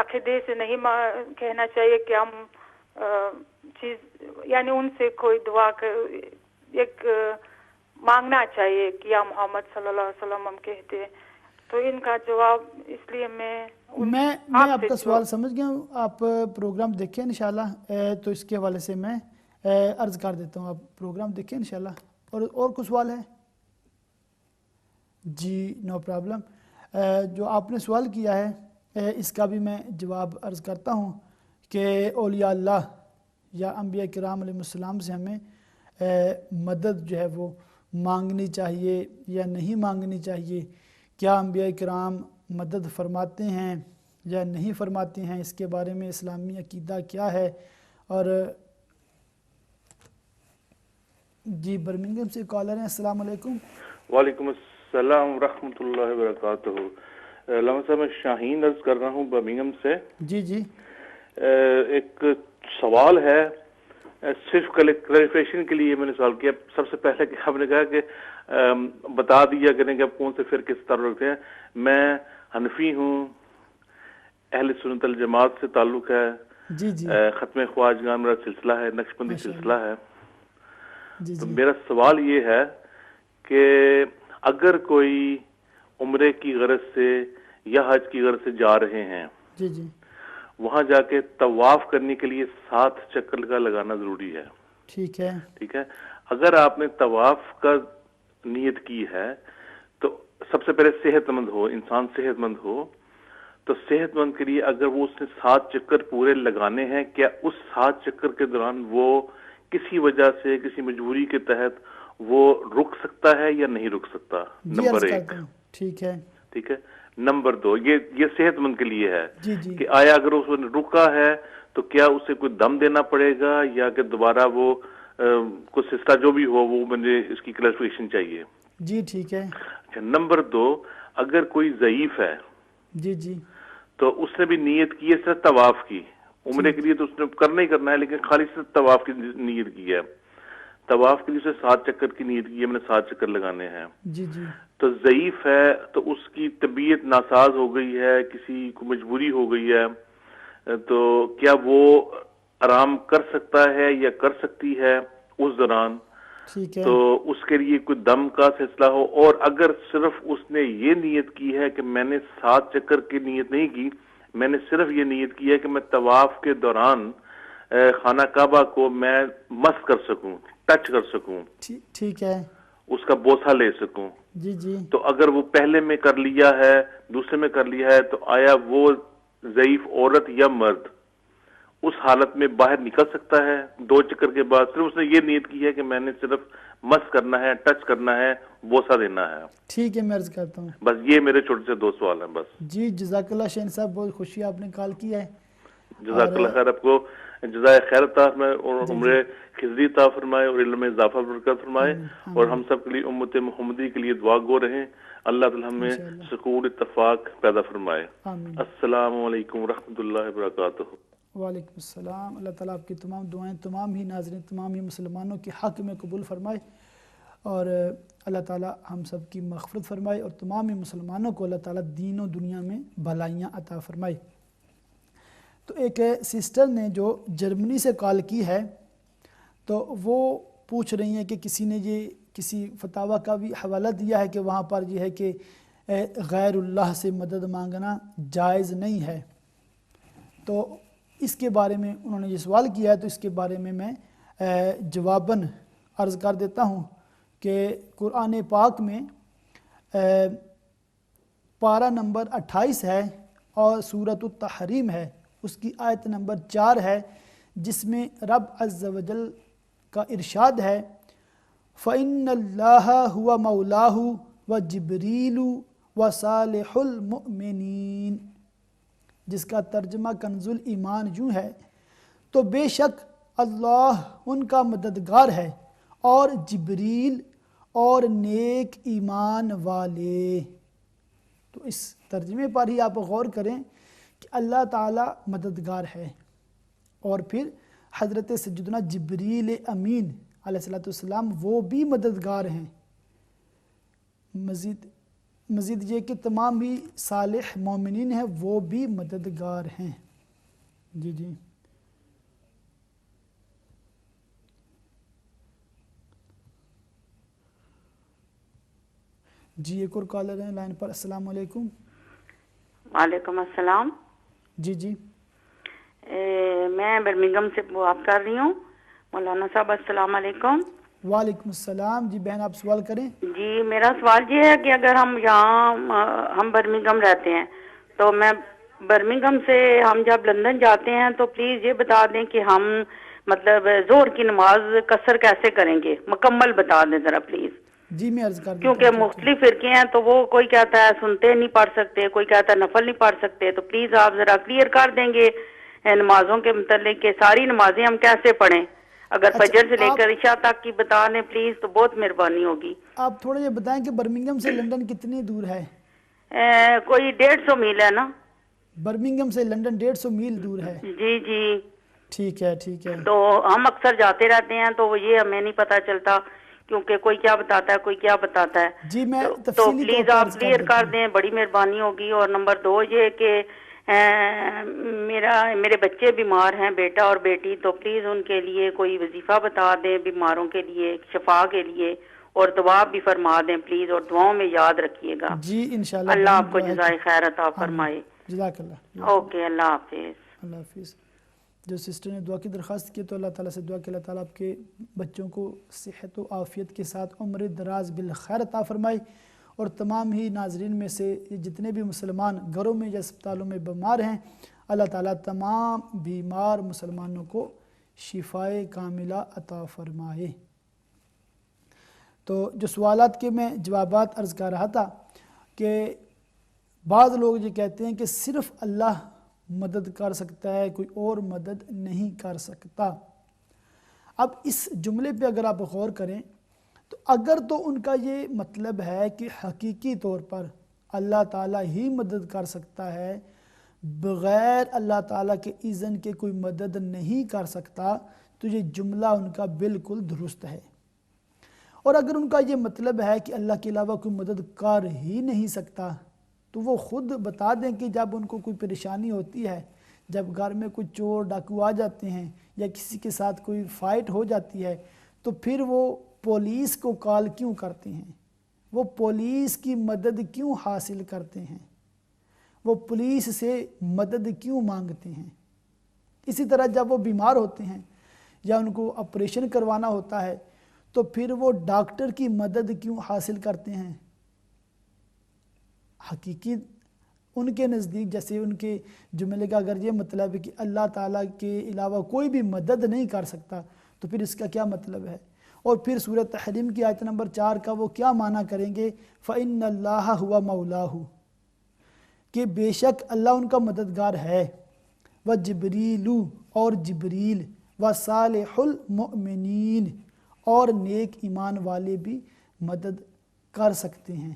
عقیدے سے نہیں کہنا چاہیے کہ ہم چیز یعنی ان سے کوئی دعا ایک مانگنا چاہیے کہ یا محمد صلی اللہ علیہ وسلم ہم کہتے ہیں. تو ان کا جواب اس لیے میں آپ کا سوال سمجھ گیا ہوں. آپ پروگرام دیکھیں انشاءاللہ, تو اس کے حوالے سے میں عرض کر دیتا ہوں, آپ پروگرام دیکھیں انشاءاللہ. اور کوئی سوال ہے؟ جی نو پرابلم. جو آپ نے سوال کیا ہے اس کا بھی میں جواب عرض کرتا ہوں کہ اولیاء اللہ یا انبیاء کرام علیہ السلام سے ہمیں مدد جو ہے وہ مانگنی چاہیے یا نہیں مانگنی چاہیے. کیا انبیاء کرام مدد فرماتے ہیں یا نہیں فرماتے ہیں, اس کے بارے میں اسلامی عقیدہ کیا ہے. اور جی برمنگھم سے کالر ہیں. السلام علیکم. وعلیکم السلام ورحمۃ اللہ وبرکاتہ. علامہ صاحب میں شاہین عرض کر رہا ہوں برمنگھم سے. جی ایک سوال ہے, صرف کلیریفیکیشن کے لیے میں نے سوال کیا. سب سے پہلے کہ آپ نے کہا کہ بتا دیا کریں کہ آپ کون سے فرقے سے تعلق رکھتے ہیں. میں حنفی ہوں, اہل سنت الجماعت سے تعلق ہے. جی ختم خواجگان میرا سلسلہ ہے, نقشبندی سلسلہ ہے. تو میرا سوال یہ ہے کہ اگر کوئی عمرے کی غرض سے یا حج کی غرض سے جا رہے ہیں, جی وہاں جا کے طواف کرنے کے لیے 7 چکر کا لگانا ضروری ہے. ٹھیک ہے. اگر آپ نے طواف کا نیت کی ہے تو سب سے پہلے صحت مند ہو, انسان صحت مند ہو, تو صحت مند کے لیے اگر وہ اس نے 7 چکر پورے لگانے ہیں, کیا اس 7 چکر کے دوران وہ کسی وجہ سے کسی مجبوری کے تحت وہ رک سکتا ہے یا نہیں رک سکتا؟ نمبر 1. ٹھیک ہے. نمبر 2, یہ صحت مند کے لیے ہے کہ آیا اگر اس نے رکا ہے تو کیا اسے کوئی دم دینا پڑے گا یا کہ دوبارہ وہ کچھ سسٹا جو بھی ہو, وہ مجھے اس کی کلیریفیکیشن چاہیے. جی ٹھیک ہے. نمبر 2, اگر کوئی ضعیف ہے جی تو اس نے بھی نیت کی ہے صرف طواف کی, عمرے کے لیے تو اس نے کرنا ہی کرنا ہے, لیکن خالی صرف طواف کی نیت کی ہے. طواف کے لیے اسے 7 چکر کی نیت کی ہے, میں نے 7 چکر لگانے ہیں. جی تو ضعیف ہے تو اس کی طبیعت ناساز ہو گئی ہے, کسی کو مجبوری ہو گئی ہے, تو کیا وہ آرام کر سکتا ہے یا کر سکتی ہے اس دوران؟ تو اس کے لیے کوئی دم کا سلسلہ ہو. اور اگر صرف اس نے یہ نیت کی ہے کہ میں نے 7 چکر کی نیت نہیں کی, میں نے صرف یہ نیت کی ہے کہ میں طواف کے دوران خانہ کعبہ کو میں مس کر سکوں, ٹچ کر سکوں, ٹھیک ہے, اس کا بوسہ لے سکوں, جی تو اگر وہ پہلے میں کر لیا ہے, دوسرے میں کر لیا ہے, تو آیا وہ ضعیف عورت یا مرد اس حالت میں باہر نکل سکتا ہے 2 چکر کے بعد؟ صرف اس نے یہ نیت کی ہے کہ میں نے صرف مس کرنا ہے, ٹچ کرنا ہے, بوسہ دینا ہے. ٹھیک ہے, میں عرض کرتا ہوں. بس یہ میرے چھوٹے سے 2 سوال ہیں بس. جی جزاک اللہ شہین صاحب, بہت خوشی آپ نے کال کیا ہے. جزاک اللہ خیر, آپ کو جزائے خیر عطا فرمائے اور عمر خضری عطا فرمائے اور علم اضافہ برکت فرمائے, اور ہم سب کے لیے امت محمدی کے لیے دعا گو رہیں. اللہ تعالی ہمیں سکون اتفاق پیدا فرمائے. السلام علیکم ورحمۃ اللہ وبرکاتہ. وعلیکم السلام. اللہ تعالیٰ آپ کی تمام دعائیں تمام ہی ناظرین تمام ہی مسلمانوں کے حق میں قبول فرمائے, اور اللہ تعالیٰ ہم سب کی مغفرت فرمائے, اور تمام ہی مسلمانوں کو اللہ تعالیٰ دین و دنیا میں بھلائیاں عطا فرمائے. تو ایک سسٹر نے جو جرمنی سے کال کی ہے, تو وہ پوچھ رہی ہیں کہ کسی نے یہ کسی فتاوی کا بھی حوالہ دیا ہے کہ وہاں پر یہ ہے کہ غیر اللہ سے مدد مانگنا جائز نہیں ہے۔ تو اس کے بارے میں انہوں نے یہ سوال کیا ہے، تو اس کے بارے میں جواباً عرض کر دیتا ہوں کہ قرآن پاک میں پارہ نمبر 28 ہے اور سورۃ التحریم ہے، اس کی آیت نمبر 4 ہے، جس میں رب عز و جل کا ارشاد ہے فَإِنَّ اللَّهَ هُوَ مَوْلَاهُ وَجِبْرِيلُ وَصَالِحُ الْمُؤْمِنِينَ، جس کا ترجمہ کنز الایمان یوں ہے، تو بے شک اللہ ان کا مددگار ہے اور جبریل اور نیک ایمان والے۔ تو اس ترجمے پر ہی آپ غور کریں کہ اللہ تعالی مددگار ہے، اور پھر حضرت سیدنا جبریل امین علیہ السلام وہ بھی مددگار ہیں۔ مزید یہ کہ تمام ہی صالح مومنین ہیں وہ بھی مددگار ہیں۔ جی ایک اور کالر ہیں لائن پر۔ السلام علیکم۔ وعلیکم السلام۔ جی میں برمنگھم سے بات کر رہی ہوں۔ مولانا صاحب السلام علیکم۔ وعلیکم السلام۔ جی بہن آپ سوال کریں۔ جی میرا سوال یہ ہے کہ اگر ہم یہاں ہم برمنگھم رہتے ہیں، تو میں برمنگھم سے ہم جب لندن جاتے ہیں تو پلیز یہ بتا دیں کہ ہم مطلب ظہر کی نماز قصر کیسے کریں گے، مکمل بتا دیں ذرا پلیز۔ جی میں عرض کر دوں، کیونکہ مختلف فرقے ہیں تو وہ کوئی کہتا ہے سنتے نہیں پڑھ سکتے، کوئی کہتا ہے نفل نہیں پڑھ سکتے، تو پلیز آپ ذرا کلیئر کر دیں گے نمازوں کے متعلق کہ ساری نمازیں ہم کیسے پڑھیں، اگر فجر سے لے کر عشاء تک کی بتا دیں پلیز تو بہت مہربانی ہوگی۔ آپ تھوڑا یہ بتائیں کہ برمنگھم سے لندن کتنی دور ہے؟ کوئی 150 میل ہے نا۔ برمنگھم سے لندن 150 میل دور ہے؟ جی ٹھیک ہے تو ہم اکثر جاتے رہتے ہیں تو یہ ہمیں نہیں پتہ چلتا، کیونکہ کوئی کیا بتاتا ہے کوئی کیا بتاتا ہے۔ جی میں تو پلیز آپ کلیئر کر دیں، بڑی مہربانی ہوگی۔ اور نمبر 2 یہ کہ میرے بچے بیمار ہیں، بیٹا اور بیٹی، تو پلیز ان کے لیے کوئی وظیفہ بتا دیں بیماروں کے لیے، شفا کے لیے، اور دعا بھی فرما دیں پلیز، اور دعاؤں میں یاد رکھیے گا۔ جی انشاءاللہ اللہ آپ کو جزائے خیر عطا فرمائے۔ جزاک اللہ۔ اوکے، اللہ حافظ۔ اللہ حافظ۔ جو سسٹر نے دعا کی درخواست کی تو اللہ تعالیٰ سے دعا کہ اللہ تعالیٰ آپ کے بچوں کو صحت و عافیت کے ساتھ عمر دراز بالخیر عطا فرمائے، اور تمام ہی ناظرین میں سے جتنے بھی مسلمان گھروں میں یا اسپتالوں میں بیمار ہیں، اللہ تعالیٰ تمام بیمار مسلمانوں کو شفائے کاملہ عطا فرمائے۔ تو جو سوالات کے میں جوابات عرض کر رہا تھا کہ بعض لوگ یہ کہتے ہیں کہ صرف اللہ مدد کر سکتا ہے، کوئی اور مدد نہیں کر سکتا۔ اب اس جملے پہ اگر آپ غور کریں تو اگر تو ان کا یہ مطلب ہے کہ حقیقی طور پر اللہ تعالیٰ ہی مدد کر سکتا ہے، بغیر اللہ تعالیٰ کے اذن کے کوئی مدد نہیں کر سکتا، تو یہ جملہ ان کا بالکل درست ہے۔ اور اگر ان کا یہ مطلب ہے کہ اللہ کے علاوہ کوئی مدد کر ہی نہیں سکتا، تو وہ خود بتا دیں کہ جب ان کو کوئی پریشانی ہوتی ہے، جب گھر میں کوئی چور ڈاکو آ جاتے ہیں یا کسی کے ساتھ کوئی فائٹ ہو جاتی ہے، تو پھر وہ پولیس کو کال کیوں کرتے ہیں، وہ پولیس کی مدد کیوں حاصل کرتے ہیں، وہ پولیس سے مدد کیوں مانگتے ہیں۔ اسی طرح جب وہ بیمار ہوتے ہیں یا ان کو آپریشن کروانا ہوتا ہے تو پھر وہ ڈاکٹر کی مدد کیوں حاصل کرتے ہیں۔ حقیقی ان کے نزدیک جیسے ان کے جملے کا اگر یہ مطلب ہے کہ اللہ تعالیٰ کے علاوہ کوئی بھی مدد نہیں کر سکتا، تو پھر اس کا کیا مطلب ہے؟ اور پھر سورۃ تحریم کی آیت نمبر 4 کا وہ کیا معنی کریں گے؟ فَإِنَّ اللَّهَ هُوَ مَوْلَاهُ، کہ بے شک اللہ ان کا مددگار ہے، وَجِبْرِيلُ، اور جبریل، وَصَالِحُ الْمُؤْمِنِينَ، اور نیک ایمان والے بھی مدد کر سکتے ہیں۔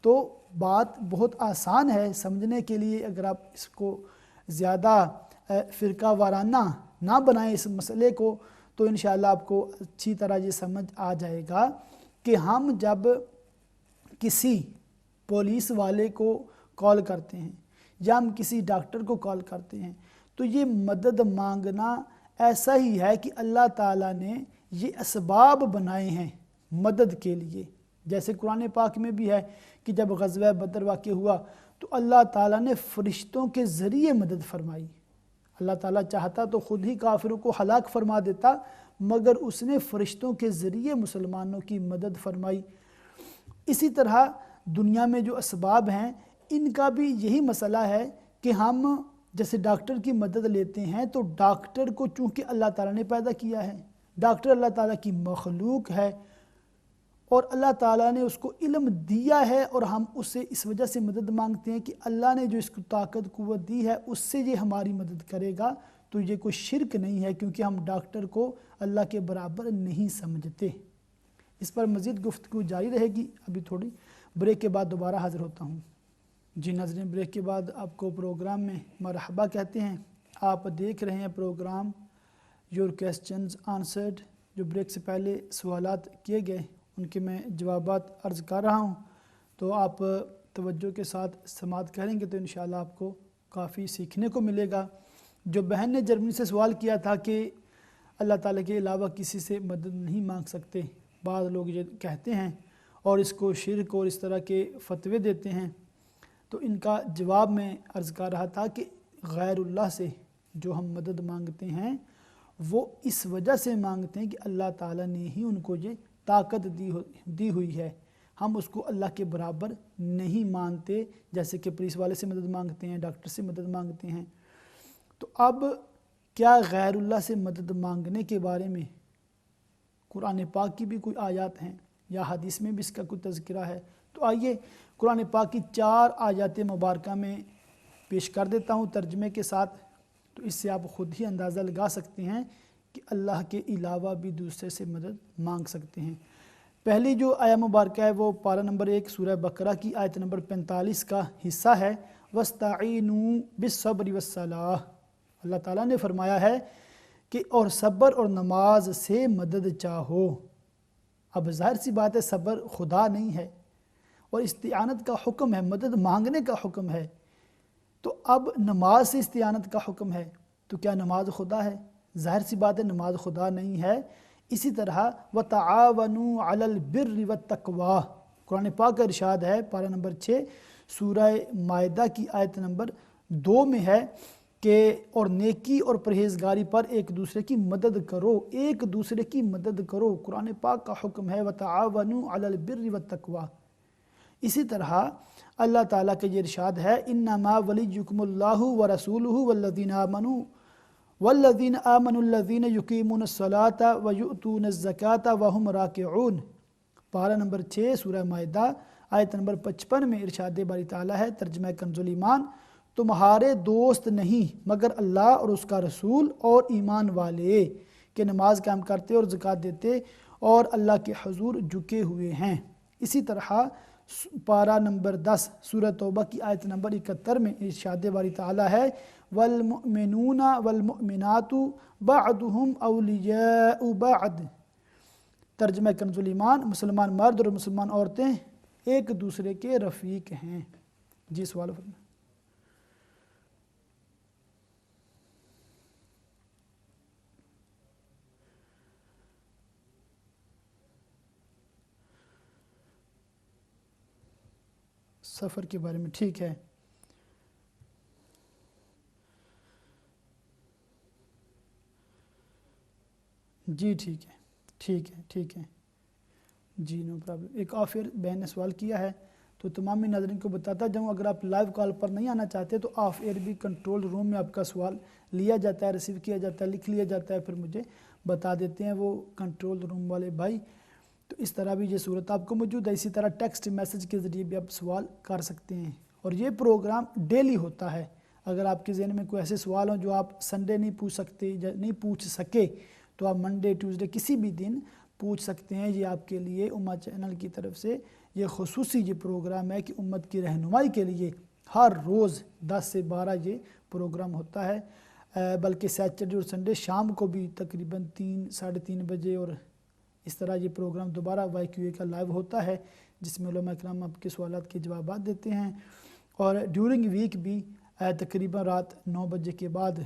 تو بات بہت آسان ہے سمجھنے کے لیے، اگر آپ اس کو زیادہ فرقہ وارانہ نہ بنائیں اس مسئلے کو، تو انشاءاللہ آپ کو اچھی طرح یہ سمجھ آ جائے گا کہ ہم جب کسی پولیس والے کو کال کرتے ہیں یا ہم کسی ڈاکٹر کو کال کرتے ہیں تو یہ مدد مانگنا ایسا ہی ہے کہ اللہ تعالیٰ نے یہ اسباب بنائے ہیں مدد کے لیے، جیسے قرآن پاک میں بھی ہے کہ جب غزوہ بدر واقع ہوا تو اللہ تعالیٰ نے فرشتوں کے ذریعے مدد فرمائی. اللہ تعالیٰ چاہتا تو خود ہی کافروں کو ہلاک فرما دیتا، مگر اس نے فرشتوں کے ذریعے مسلمانوں کی مدد فرمائی. اسی طرح دنیا میں جو اسباب ہیں ان کا بھی یہی مسئلہ ہے کہ ہم جیسے ڈاکٹر کی مدد لیتے ہیں تو ڈاکٹر کو چونکہ اللہ تعالیٰ نے پیدا کیا ہے، ڈاکٹر اللہ تعالیٰ کی مخلوق ہے اور اللہ تعالیٰ نے اس کو علم دیا ہے، اور ہم اس سے اس وجہ سے مدد مانگتے ہیں کہ اللہ نے جو اس کو طاقت قوت دی ہے اس سے یہ ہماری مدد کرے گا. تو یہ کوئی شرک نہیں ہے کیونکہ ہم ڈاکٹر کو اللہ کے برابر نہیں سمجھتے. اس پر مزید گفتگو جاری رہے گی. ابھی تھوڑی بریک کے بعد دوبارہ حاضر ہوتا ہوں. جی ناظرین، بریک کے بعد آپ کو پروگرام میں مرحبا کہتے ہیں. آپ دیکھ رہے ہیں پروگرام یور کویسچنز آنسرڈ. جو بریک سے پہلے سوالات کیے گئے ان کے میں جوابات عرض کر رہا ہوں، تو آپ توجہ کے ساتھ سماعت کریں گے تو انشاءاللہ آپ کو کافی سیکھنے کو ملے گا. جو بہن نے جرمنی سے سوال کیا تھا کہ اللہ تعالیٰ کے علاوہ کسی سے مدد نہیں مانگ سکتے، بعض لوگ یہ کہتے ہیں اور اس کو شرک اور اس طرح کے فتوے دیتے ہیں، تو ان کا جواب میں عرض کر رہا تھا کہ غیر اللہ سے جو ہم مدد مانگتے ہیں وہ اس وجہ سے مانگتے ہیں کہ اللہ تعالیٰ نے ہی ان کو یہ طاقت دی ہوئی ہے. ہم اس کو اللہ کے برابر نہیں مانتے، جیسے کہ پولیس والے سے مدد مانگتے ہیں، ڈاکٹر سے مدد مانگتے ہیں. تو اب کیا غیر اللہ سے مدد مانگنے کے بارے میں قرآن پاک کی بھی کوئی آیات ہیں یا حدیث میں بھی اس کا کوئی تذکرہ ہے؟ تو آئیے قرآن پاک کی 4 آیات مبارکہ میں پیش کر دیتا ہوں ترجمے کے ساتھ، تو اس سے آپ خود ہی اندازہ لگا سکتے ہیں کہ اللہ کے علاوہ بھی دوسرے سے مدد مانگ سکتے ہیں. پہلی جو آیہ مبارکہ ہے وہ پارہ نمبر 1 سورہ بقرہ کی آیت نمبر 45 کا حصہ ہے. وَاسْتَعِینُوا بِالصَّبْرِ وَالصَّلَاةِ. اللہ تعالیٰ نے فرمایا ہے کہ اور صبر اور نماز سے مدد چاہو. اب ظاہر سی بات ہے صبر خدا نہیں ہے اور استعانت کا حکم ہے، مدد مانگنے کا حکم ہے. تو اب نماز سے استعانت کا حکم ہے، تو کیا نماز خدا ہے؟ ظاہر سی بات ہے نماز خدا نہیں ہے. اسی طرح وَتَعَاوَنُوا عَلَى الْبِرِّ وَالتَّقْوَىٰ. قرآن پاک کا ارشاد ہے پارہ نمبر 6 سورہ مائدہ کی آیت نمبر 2 میں ہے کہ اور نیکی اور پرہیزگاری پر ایک دوسرے کی مدد کرو، ایک دوسرے کی مدد کرو. قرآن پاک کا حکم ہے وَتَعَاوَنُوا عَلَى الْبِرِّ وَالتَّقْوَىٰ. اسی طرح اللہ تعالیٰ کا یہ ارشاد ہے انما ولیکم اللہ ورسولہ والذین آمنوا الذین یقیمون الصلاۃ ویؤتون الزکاۃ وہم راکعون. پارہ نمبر 6 سورہ مائدہ آیت نمبر 55 میں ارشاد باری تعالیٰ ہے ترجمہ کنز الایمان تمہارے دوست نہیں مگر اللہ اور اس کا رسول اور ایمان والے کہ نماز قائم کرتے اور زکوٰۃ دیتے اور اللہ کے حضور جھکے ہوئے ہیں. اسی طرح پارہ نمبر 10 سورہ توبہ کی آیت نمبر 71 میں ارشاد باری تعالیٰ ہے والمؤمنون والمؤمنات بعضهم اولیاء بعض. ترجمہ کنز الایمان مسلمان مرد اور مسلمان عورتیں ایک دوسرے کے رفیق ہیں. جی سوال فرمائیں. سفر کے بارے میں ٹھیک ہے. جی ٹھیک ہے جی نو پرابلم. ایک آفر بہن نے سوال کیا ہے تو تمام ناظرین کو بتاتا جاؤں اگر آپ لائیو کال پر نہیں آنا چاہتے تو آف ایئر بھی کنٹرول روم میں آپ کا سوال لیا جاتا ہے، ریسیو کیا جاتا ہے، لکھ لیا جاتا ہے، پھر مجھے بتا دیتے ہیں وہ کنٹرول روم والے بھائی. تو اس طرح بھی یہ صورت آپ کو موجود ہے. اسی طرح ٹیکسٹ میسج کے ذریعے بھی آپ سوال کر سکتے ہیں اور یہ پروگرام ڈیلی ہوتا ہے. اگر آپ کے ذہن میں کوئی ایسے سوال ہوں جو آپ سنڈے نہیں پوچھ سکتے یا نہیں پوچھ سکے تو آپ منڈے ٹیوزڈے کسی بھی دن پوچھ سکتے ہیں. یہ آپ کے لیے امت چینل کی طرف سے یہ خصوصی یہ پروگرام ہے کہ امت کی رہنمائی کے لیے ہر روز 10 سے 12 یہ پروگرام ہوتا ہے. بلکہ سیٹرڈے اور سنڈے شام کو بھی تقریباً 3 ساڑھے 3 بجے اور اس طرح یہ پروگرام دوبارہ YQA کا لائیو ہوتا ہے جس میں علماء اکرام آپ کے سوالات کے جوابات دیتے ہیں. اور ڈیورنگ ویک بھی تقریباً رات 9 بجے کے بعد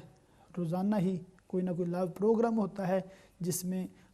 روزانہ ہی کوئی نہ کوئی لائیو پروگرام ہوتا ہے جس میں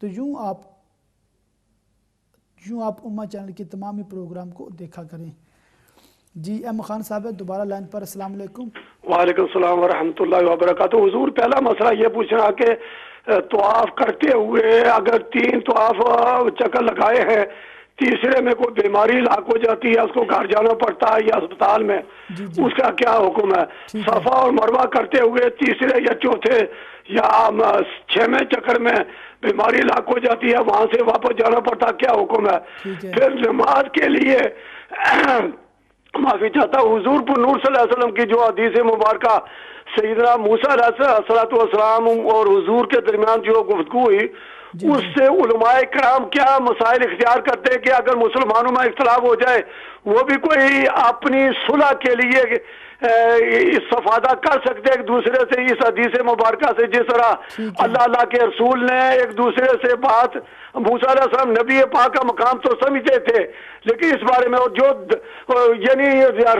تو یوں آپ امہ چینل کے تمام ہی پروگرام کو دیکھا کریں۔ جی ایم خان صاحب دوبارہ لائن پر، السلام علیکم۔ وعلیکم السلام ورحمۃ اللہ وبرکاتہ۔ حضور پہلا مسئلہ یہ پوچھنا کہ طواف کرتے ہوئے اگر 3 طواف چکر لگائے ہیں، تیسرے میں کوئی بیماری لاحق ہو جاتی ہے، اس کو گھر جانا پڑتا ہے یا اسپتال میں، اس کا کیا حکم ہے؟ صفا اور مروہ کرتے ہوئے تیسرے یا چوتھے یا 6ویں چکر میں بیماری لاحق ہو جاتی ہے، وہاں سے واپس جانا پڑتا، کیا حکم ہے؟ پھر نماز کے لیے معافی چاہتا ہوں، حضور پر نور صلی اللہ علیہ وسلم کی جو حدیث مبارکہ سیدنا موسیٰ علیہ السلام اور حضور کے درمیان جو گفتگو ہوئی، اس سے علماء کرام کیا مسائل اختیار کرتے ہیں کہ اگر مسلمانوں میں اختلاف ہو جائے وہ بھی کوئی اپنی صلح کے لیے استفادہ کر سکتے ایک دوسرے سے اس حدیث مبارکہ سے، جس طرح اللہ کے رسول نے ایک دوسرے سے بات، موسیٰ علیہ السلام نبی پاک کا مقام تو سمجھتے تھے لیکن اس بارے میں جو یعنی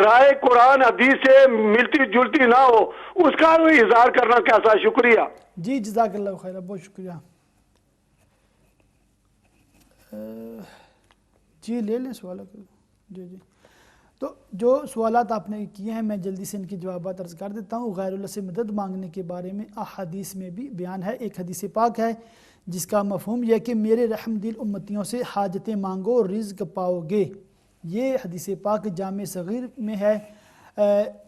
رائے قرآن حدیث سے ملتی جلتی نہ ہو اس کا اظہار کرنا کیسا؟ شکریہ۔ جی جزاک اللہ خیر، بہت شکریہ۔ جی لے لیں سوال۔ جی تو جو سوالات آپ نے کیے ہیں میں جلدی سے ان کے جوابات عرض کر دیتا ہوں۔ غیر اللہ سے مدد مانگنے کے بارے میں احادیث میں بھی بیان ہے۔ ایک حدیث پاک ہے جس کا مفہوم یہ کہ میرے رحم دل امتیوں سے حاجتیں مانگو رزق پاؤ گے، یہ حدیث پاک جامع صغیر میں ہے،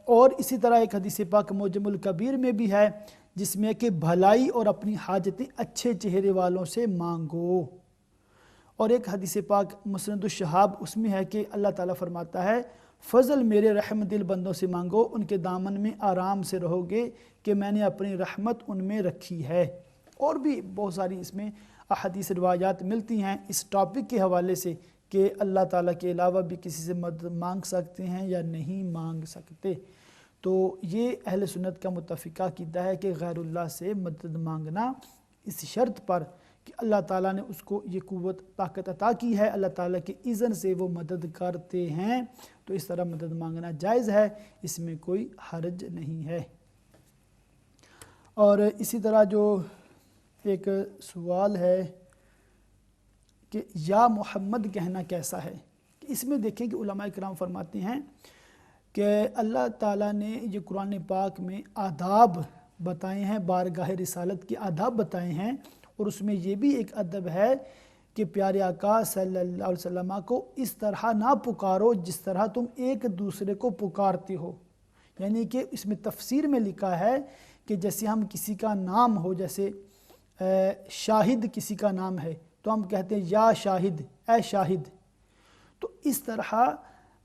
اور اسی طرح ایک حدیث پاک معجم الکبیر میں بھی ہے جس میں کہ بھلائی اور اپنی حاجتیں اچھے چہرے والوں سے مانگو، اور ایک حدیث پاک مسند الشہاب اس میں ہے کہ اللہ تعالیٰ فرماتا ہے فضل میرے رحم دل بندوں سے مانگو، ان کے دامن میں آرام سے رہو گے کہ میں نے اپنی رحمت ان میں رکھی ہے۔ اور بھی بہت ساری اس میں احادیث روایات ملتی ہیں اس ٹاپک کے حوالے سے کہ اللہ تعالیٰ کے علاوہ بھی کسی سے مدد مانگ سکتے ہیں یا نہیں مانگ سکتے۔ تو یہ اہل سنت کا متفقہ عقیدہ ہے کہ غیر اللہ سے مدد مانگنا اس شرط پر کہ اللہ تعالیٰ نے اس کو یہ قوت طاقت عطا کی ہے، اللہ تعالیٰ کے اذن سے وہ مدد کرتے ہیں، تو اس طرح مدد مانگنا جائز ہے، اس میں کوئی حرج نہیں ہے۔ اور اسی طرح جو ایک سوال ہے کہ یا محمد کہنا کیسا ہے، اس میں دیکھیں کہ علماء کرام فرماتے ہیں کہ اللہ تعالیٰ نے یہ قرآن پاک میں آداب بتائے ہیں، بارگاہ رسالت کے آداب بتائے ہیں، اور اس میں یہ بھی ایک ادب ہے کہ پیارے آقا صلی اللہ علیہ وسلم کو اس طرح نہ پکارو جس طرح تم ایک دوسرے کو پکارتے ہو، یعنی کہ اس میں تفسیر میں لکھا ہے کہ جیسے ہم کسی کا نام ہو، جیسے شاہد کسی کا نام ہے تو ہم کہتے ہیں یا شاہد، اے شاہد، تو اس طرح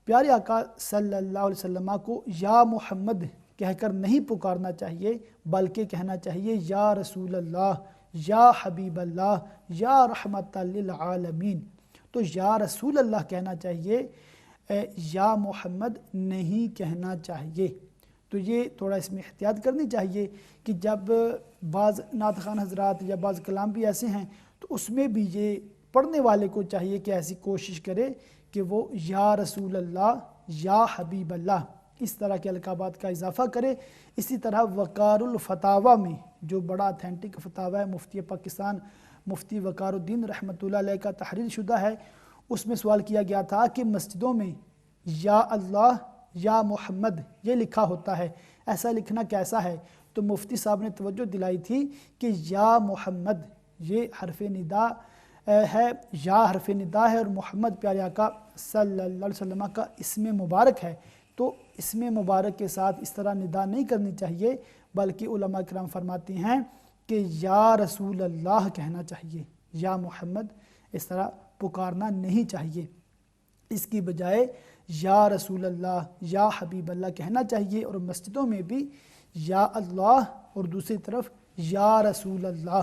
پیارے آقا صلی اللہ علیہ وسلم کو یا محمد کہہ کر نہیں پکارنا چاہیے، بلکہ کہنا چاہیے یا رسول اللہ، یا حبیب اللہ، یا رحمت للعالمین۔ تو یا رسول اللہ کہنا چاہیے، یا محمد نہیں کہنا چاہیے۔ تو یہ تھوڑا اس میں احتیاط کرنی چاہیے کہ جب بعض نعت خوان حضرات یا بعض کلام بھی ایسے ہیں تو اس میں بھی یہ پڑھنے والے کو چاہیے کہ ایسی کوشش کرے کہ وہ یا رسول اللہ، یا حبیب اللہ اس طرح کے القابات کا اضافہ کرے۔ اسی طرح وقار الفتاوی میں جو بڑا اتھینٹک فتاوی ہے مفتی پاکستان مفتی وقار الدین رحمۃ اللہ علیہ کا تحریر شدہ ہے، اس میں سوال کیا گیا تھا کہ مسجدوں میں یا اللہ یا محمد یہ لکھا ہوتا ہے، ایسا لکھنا کیسا ہے؟ تو مفتی صاحب نے توجہ دلائی تھی کہ یا محمد یہ حرف ندا ہے، یا حرف ندا ہے، اور محمد پیارے آقا صلی اللہ علیہ وسلم کا اسم مبارک ہے، تو اسم مبارک کے ساتھ اس طرح ندا نہیں کرنی چاہیے، بلکہ علماء کرام فرماتے ہیں کہ یا رسول اللہ کہنا چاہیے، یا محمد اس طرح پکارنا نہیں چاہیے، اس کی بجائے یا رسول اللہ، یا حبیب اللہ کہنا چاہیے، اور مسجدوں میں بھی یا اللہ اور دوسری طرف یا رسول اللہ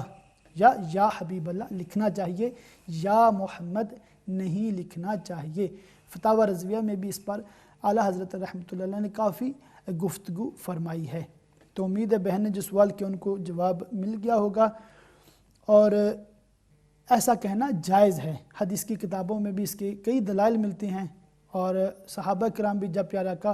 یا حبیب اللہ لکھنا چاہیے، یا محمد نہیں لکھنا چاہیے۔ فتاوی رضویہ میں بھی اس پر اعلیٰ حضرت رحمۃ اللہ علیہ نے کافی گفتگو فرمائی ہے۔ تو امید ہے بہن نے جو سوال کیا ان کو جواب مل گیا ہوگا، اور ایسا کہنا جائز ہے، حدیث کی کتابوں میں بھی اس کے کئی دلائل ملتے ہیں، اور صحابہ کرام بھی جب پیارے آقا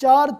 4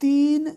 3,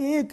1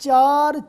4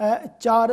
4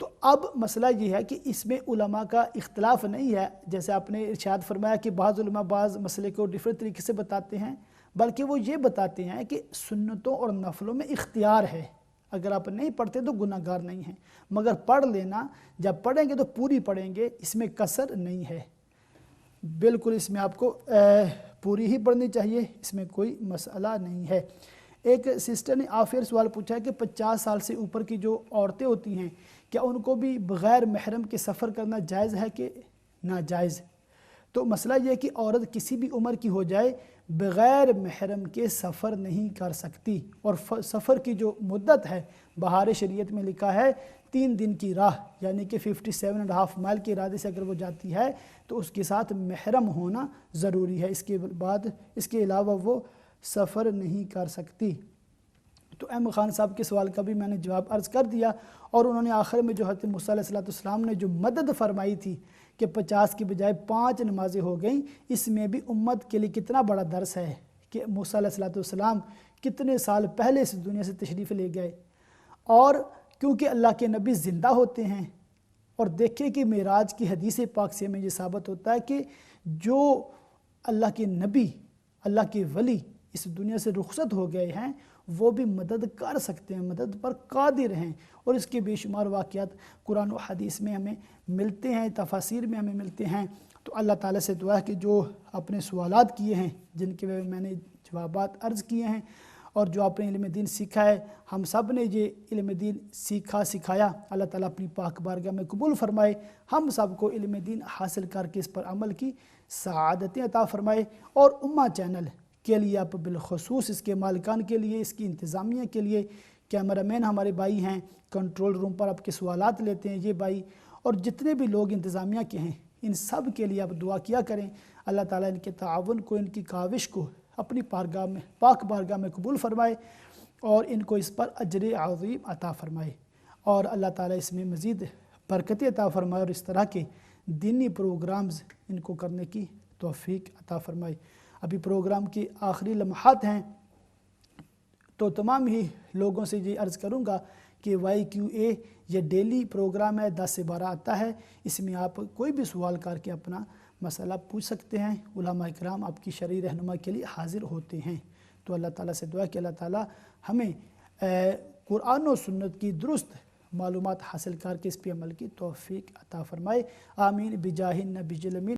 تو اب مسئلہ یہ ہے کہ اس میں علماء کا اختلاف نہیں ہے، جیسے آپ نے ارشاد فرمایا کہ بعض علماء بعض مسئلے کو ڈیفرنٹ طریقے سے بتاتے ہیں، بلکہ وہ یہ بتاتے ہیں کہ سنتوں اور نفلوں میں اختیار ہے، اگر آپ نہیں پڑھتے تو گناہ گار نہیں ہیں، مگر پڑھ لینا، جب پڑھیں گے تو پوری پڑھیں گے، اس میں کسر نہیں ہے، بالکل اس میں آپ کو پوری ہی پڑھنی چاہیے، اس میں کوئی مسئلہ نہیں ہے۔ ایک سسٹر نے آخر سوال پوچھا ہے کہ 50 سال سے اوپر کی جو عورتیں ہوتی ہیں کیا ان کو بھی بغیر محرم کے سفر کرنا جائز ہے کہ ناجائز؟ تو مسئلہ یہ ہے کہ عورت کسی بھی عمر کی ہو جائے بغیر محرم کے سفر نہیں کر سکتی، اور سفر کی جو مدت ہے بہار شریعت میں لکھا ہے 3 دن کی راہ، یعنی کہ 57.5 مائل کے ارادے سے اگر وہ جاتی ہے تو اس کے ساتھ محرم ہونا ضروری ہے، اس کے علاوہ وہ سفر نہیں کر سکتی۔ تو احمد خان صاحب کے سوال کا بھی میں نے جواب عرض کر دیا، اور انہوں نے آخر میں جو حضرت موسیٰ علیہ السلام نے جو مدد فرمائی تھی کہ 50 کی بجائے 5 نمازیں ہو گئیں، اس میں بھی امت کے لیے کتنا بڑا درس ہے کہ موسیٰ علیہ السلام کتنے سال پہلے اس دنیا سے تشریف لے گئے، اور کیونکہ اللہ کے نبی زندہ ہوتے ہیں، اور دیکھیں کہ معراج کی حدیث پاک سے ہمیں یہ ثابت ہوتا ہے کہ جو اللہ کے نبی، اللہ کے ولی اس دنیا سے رخصت ہو گئے ہیں وہ بھی مدد کر سکتے ہیں، مدد پر قادر ہیں، اور اس کے بے شمار واقعات قرآن و حدیث میں ہمیں ملتے ہیں، تفاسیر میں ہمیں ملتے ہیں۔ تو اللہ تعالیٰ سے دعا ہے کہ جو اپنے سوالات کیے ہیں، جن کے میں نے جوابات عرض کیے ہیں، اور جو آپ نے علم دین سیکھا ہے، ہم سب نے یہ علم دین سکھایا، اللہ تعالیٰ اپنی پاک بارگاہ میں قبول فرمائے، ہم سب کو علم دین حاصل کر کے اس پر عمل کی سعادتیں عطا فرمائے، اور امہ چینل کے لیے آپ بالخصوص اس کے مالکان کے لیے، اس کی انتظامیہ کے لیے، کیمرہ مین ہمارے بھائی ہیں، کنٹرول روم پر آپ کے سوالات لیتے ہیں یہ بھائی، اور جتنے بھی لوگ انتظامیہ کے ہیں ان سب کے لیے آپ دعا کیا کریں، اللہ تعالیٰ ان کے تعاون کو، ان کی کاوش کو اپنی بارگاہ میں، پاک بارگاہ میں قبول فرمائے، اور ان کو اس پر اجر عظیم عطا فرمائے، اور اللہ تعالیٰ اس میں مزید برکت عطا فرمائے، اور اس طرح کے دینی پروگرامز ان کو کرنے کی توفیق عطا فرمائے۔ ابھی پروگرام کی آخری لمحات ہیں، تو تمام ہی لوگوں سے یہ عرض کروں گا کہ YQA یہ ڈیلی پروگرام ہے، 10 سے 12 آتا ہے، اس میں آپ کوئی بھی سوال کر کے اپنا مسئلہ پوچھ سکتے ہیں، علماء اکرام آپ کی شرعی رہنما کے لیے حاضر ہوتے ہیں۔ تو اللہ تعالیٰ سے دعا کہ اللہ تعالیٰ ہمیں قرآن و سنت کی درست معلومات حاصل کر کے اس پہ عمل کی توفیق عطا فرمائے، آمین بجاہ النبی الامین۔